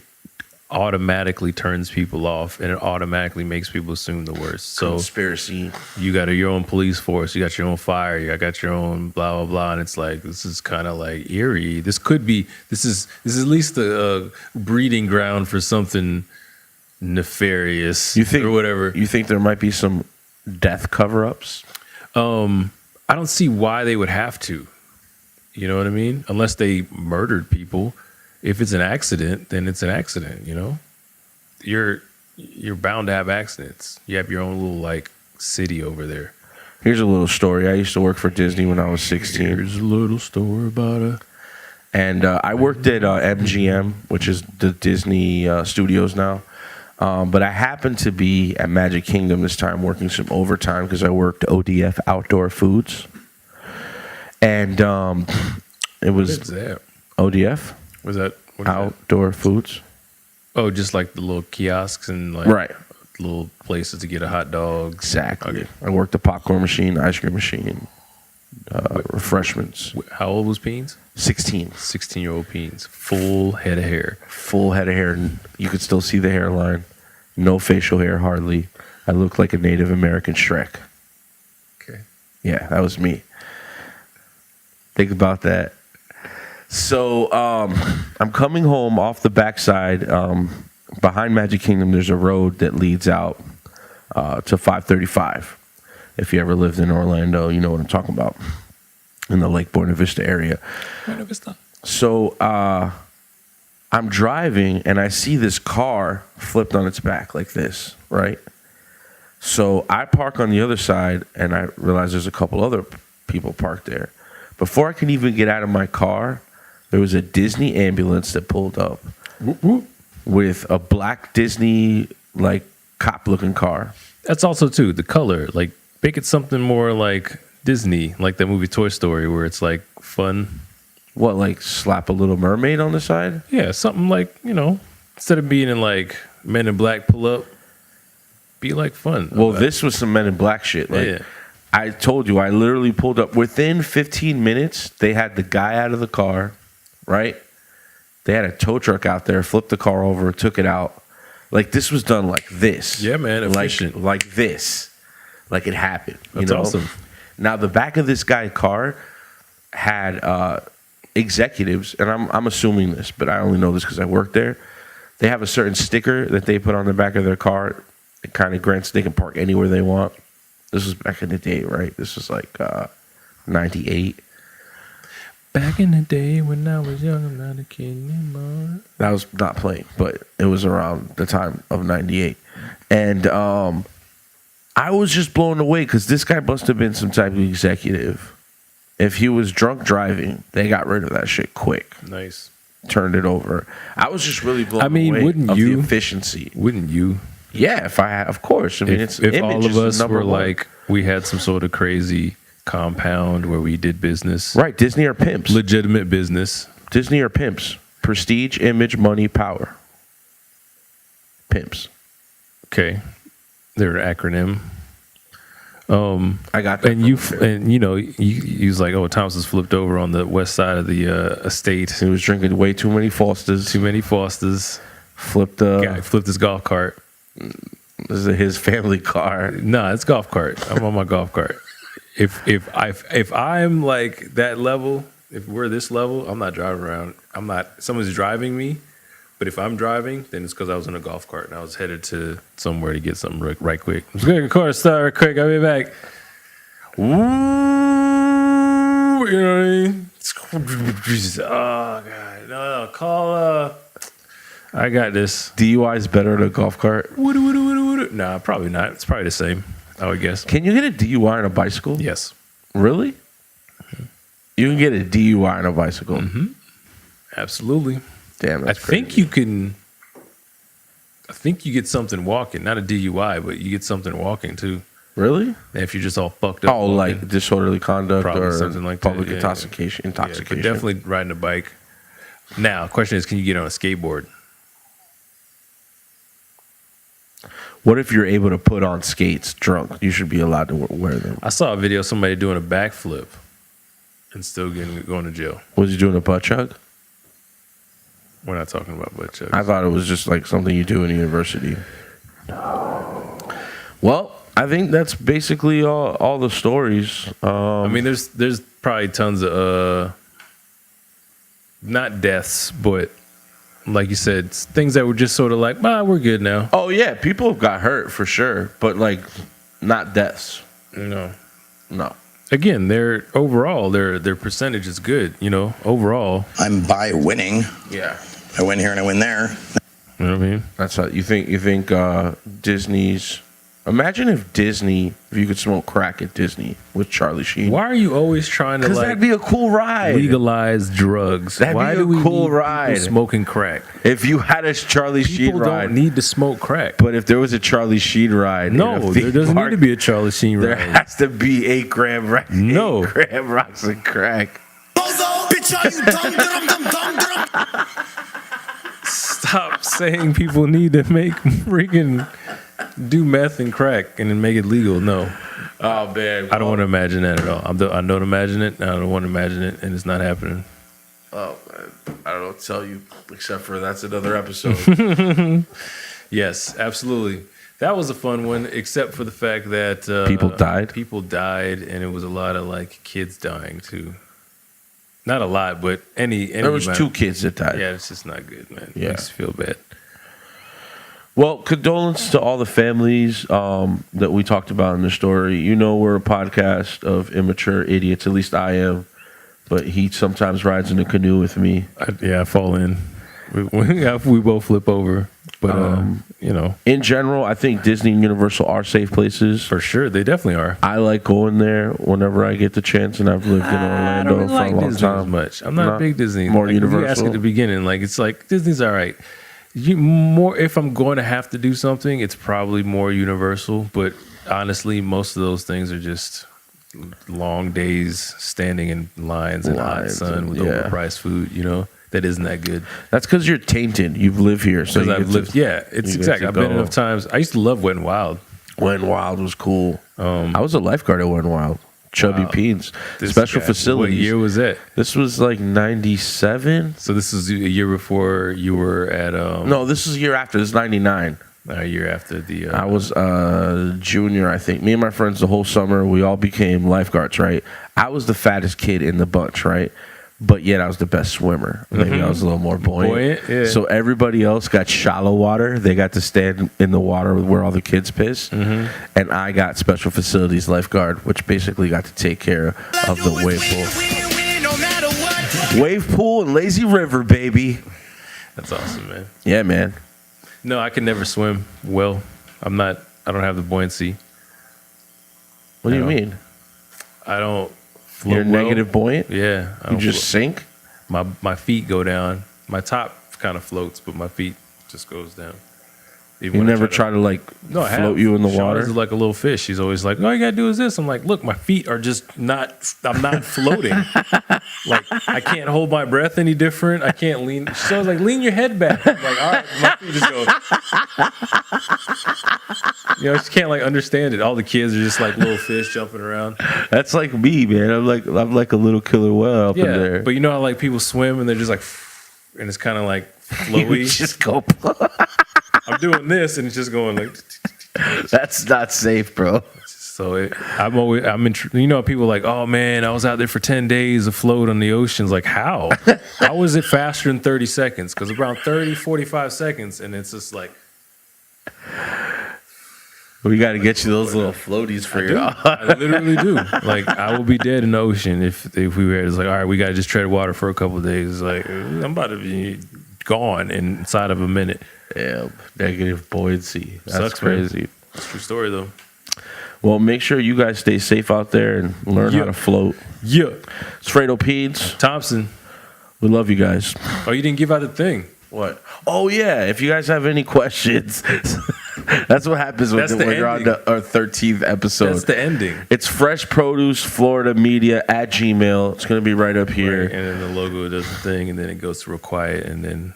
automatically turns people off and it automatically makes people assume the worst. So conspiracy. You got your own police force, you got your own fire, you got your own blah blah blah, and it's like this is kind of like eerie. This is at least a breeding ground for something nefarious. You think or whatever? You think there might be some death cover-ups? I don't see why they would have to. You know what I mean? Unless they murdered people. If it's an accident, then it's an accident, you know? You're bound to have accidents. You have your own little like city over there. Here's a little story. I used to work for Disney when I was 16. Here's a little story about And I worked at MGM, which is the Disney studios now. But I happened to be at Magic Kingdom this time working some overtime because I worked ODF, Outdoor Foods. And it was What is that? ODF. Was that Outdoor Foods? Oh, just like the little kiosks and like Right. little places to get a hot dog. Exactly. I worked the popcorn machine, ice cream machine, refreshments. How old was Peens? 16. 16-year-old Peens. Full head of hair. Full head of hair. You could still see the hairline. No facial hair, hardly. I looked like a Native American Shrek. Okay. Yeah, that was me. Think about that. So I'm coming home off the backside. Behind Magic Kingdom, there's a road that leads out to 535. If you ever lived in Orlando, you know what I'm talking about. In the Lake Buena Vista area. Buena Vista. So I'm driving and I see this car flipped on its back like this, right? So I park on the other side and I realize there's a couple other people parked there. Before I can even get out of my car, there was a Disney ambulance that pulled up with a black Disney like cop looking car. That's also too the color. Like make it something more like Disney, like that movie Toy Story, where it's like fun. What, like slap a Little Mermaid on the side? Yeah, something like, you know, instead of being in like Men in Black pull up, be like fun. Well, this was some Men in Black shit. Like, Yeah. I told you, I literally pulled up. Within 15 minutes, they had the guy out of the car, right? They had a tow truck out there, flipped the car over, took it out. Like, this was done like this. Yeah, man, efficient. Like this. Like it happened. That's you know? awesome. Now, the back of this guy's car had executives, and I'm assuming this, but I only know this because I work there. They have a certain sticker that they put on the back of their car. It kind of grants they can park anywhere they want. This was back in the day, right? This was like 98. Back in the day when I was young, I'm not a kid anymore. That was not playing, but it was around the time of 98. And I was just blown away because this guy must have been some type of executive. If he was drunk driving, they got rid of that shit quick. Nice. Turned it over. I was just really blown away wouldn't of you? The efficiency. Wouldn't you? Yeah, if I had, of course. I mean, if all of us were like, we had some sort of crazy compound where we did business. Right, Disney or pimps. Legitimate business. Disney or pimps. Prestige, image, money, power. Pimps. Okay. They're an acronym. I got that. And you was like, oh, Thompson's flipped over on the west side of the estate. He was drinking way too many Fosters. Flipped his golf cart. This is his family car. Nah, it's golf cart. I'm on my golf cart. If I'm like that level, if we're this level, I'm not driving around. Someone's driving me, but if I'm driving, then it's because I was in a golf cart and I was headed to somewhere to get something right quick. I'm just going to car start quick. I'll be back. Woo, you know what I mean? Oh God, no, call. I got this. DUI is better than a golf cart. Nah, probably not. It's probably the same, I would guess. Can you get a DUI on a bicycle? Yes. Really? You can get a DUI on a bicycle. Mm-hmm. Absolutely. Damn, that's crazy. I think you get something walking, not a DUI, but you get something walking too. Really? And if you're just all fucked up. Oh, walking, like disorderly conduct or something like public that. intoxication. Yeah, but definitely riding a bike. Now, the question is, can you get on a skateboard? What if you're able to put on skates drunk? You should be allowed to wear them. I saw a video of somebody doing a backflip and still going to jail. Was he doing a butt chug? We're not talking about butt chugs. I thought it was just like something you do in university. No. Well, I think that's basically all the stories. I mean, there's probably tons of not deaths, but like you said, things that were just sort of like, we're good now. Oh yeah, people have got hurt for sure, but like not deaths. No. Again, their percentage is good. Overall. I'm by winning. Yeah. I win here and I win there. You know what I mean? That's how you think. Disney's. Imagine if you could smoke crack at Disney with Charlie Sheen. Why are you always trying to that'd be a cool ride. Legalize drugs? Why do we cool ride? Smoking crack. If you had a Charlie Sheen ride, people don't need to smoke crack. But if there was a Charlie Sheen ride, no, there doesn't need to be a Charlie Sheen ride. There has to be 8 gram rocks. No, 8 gram rocks and crack. Stop saying people need to make freaking do meth and crack and then make it legal. No. Oh man, I don't want to imagine that at all. I don't imagine it. I don't want to imagine it, and it's not happening. Oh man, I don't know what to tell you except for that's another episode. Yes, absolutely. That was a fun one, except for the fact that people died. People died, and it was a lot of like kids dying too. Not a lot, but any there was 2 kids that died. Yeah, it's just not good, man. Yeah. It makes you feel bad. Well, condolence to all the families that we talked about in the story. We're a podcast of immature idiots. At least I am. But he sometimes rides in a canoe with me. I fall in. We both flip over. But, in general, I think Disney and Universal are safe places. For sure. They definitely are. I like going there whenever I get the chance, and I've lived in Orlando for a long Disney time. As much. I'm not a big Disney. More Universal. You asked at the beginning, it's like Disney's all right. If I'm going to have to do something, it's probably more Universal. But honestly, most of those things are just long days standing in lines in hot sun with overpriced food, that isn't that good. That's because you're tainted. You've lived here. Because I've lived, it's exactly. I've been enough times. I used to love Wet n Wild. Wet n Wild was cool. I was a lifeguard at Wet n Wild. Chubby Peens. Special facilities. What year was that? This was like 97. So this is a year before you were at... No, this is a year after. This is 99. A year after the... I was junior, I think. Me and my friends the whole summer, we all became lifeguards, right? I was the fattest kid in the bunch, right? but yet I was the best swimmer. Maybe I was a little more buoyant. Yeah. So everybody else got shallow water. They got to stand in the water where all the kids piss. And I got special facilities lifeguard, which basically got to take care of the wave pool. Wave pool and lazy river, baby. That's awesome, man. Yeah, man. No, I can never swim well. I don't have the buoyancy. What do you mean? I don't float You're well. negative buoyant? Yeah. I You don't just sink? My feet go down. My top kind of floats, but my feet just goes down. Even You when I never try to like No, I have. float you in the Sean water? is like a little fish. She's always like, all you gotta do is this. I'm like, look, my feet are just not, I'm not floating. Like, I can't hold my breath any different. I can't lean. She's always like, lean your head back. I'm like, all right, my feet just go. You know, I just can't like understand it. All the kids are just like little fish jumping around. That's like me, man. I'm like a little killer whale up in Yeah, there. but you know how like people swim and they're just like, and it's kind of like flowy. You just go. I'm doing this and it's just going like. That's not safe, bro. So I'm in. You know, people are like, oh man, I was out there for 10 days afloat on the oceans. Like, how? How was it faster than 30 seconds? Because around 30, 45 seconds, and it's just like. We got to get you those little floaties for your. I literally do. Like, I will be dead in the ocean if we were. It's like, all right, we got to just tread water for a couple of days. It's like, I'm about to be gone inside of a minute. Yeah, negative buoyancy. That's Sucks, crazy. Man. It's a true story, though. Well, make sure you guys stay safe out there and learn how to float. Yeah. It's Fredo Peds. Thompson. We love you guys. Oh, you didn't give out the thing. What? Oh, yeah. If you guys have any questions, that's what happens when you're on our 13th episode. That's the ending. It's Fresh Produce Florida Media at Gmail. It's going to be right up here. Right, and then the logo does the thing, and then it goes real quiet, and then.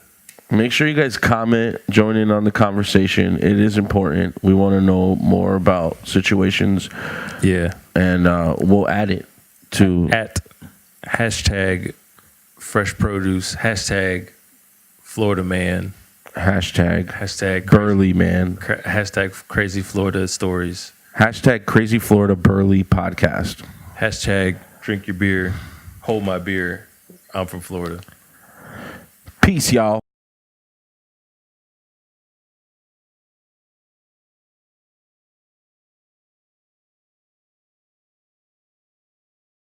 Make sure you guys comment, join in on the conversation. It is important. We want to know more about situations. Yeah. And we'll add it to at hashtag fresh produce, hashtag Florida man, hashtag Burley man, hashtag crazy Florida stories, hashtag crazy Florida Burley podcast, hashtag drink your beer, hold my beer. I'm from Florida. Peace, y'all.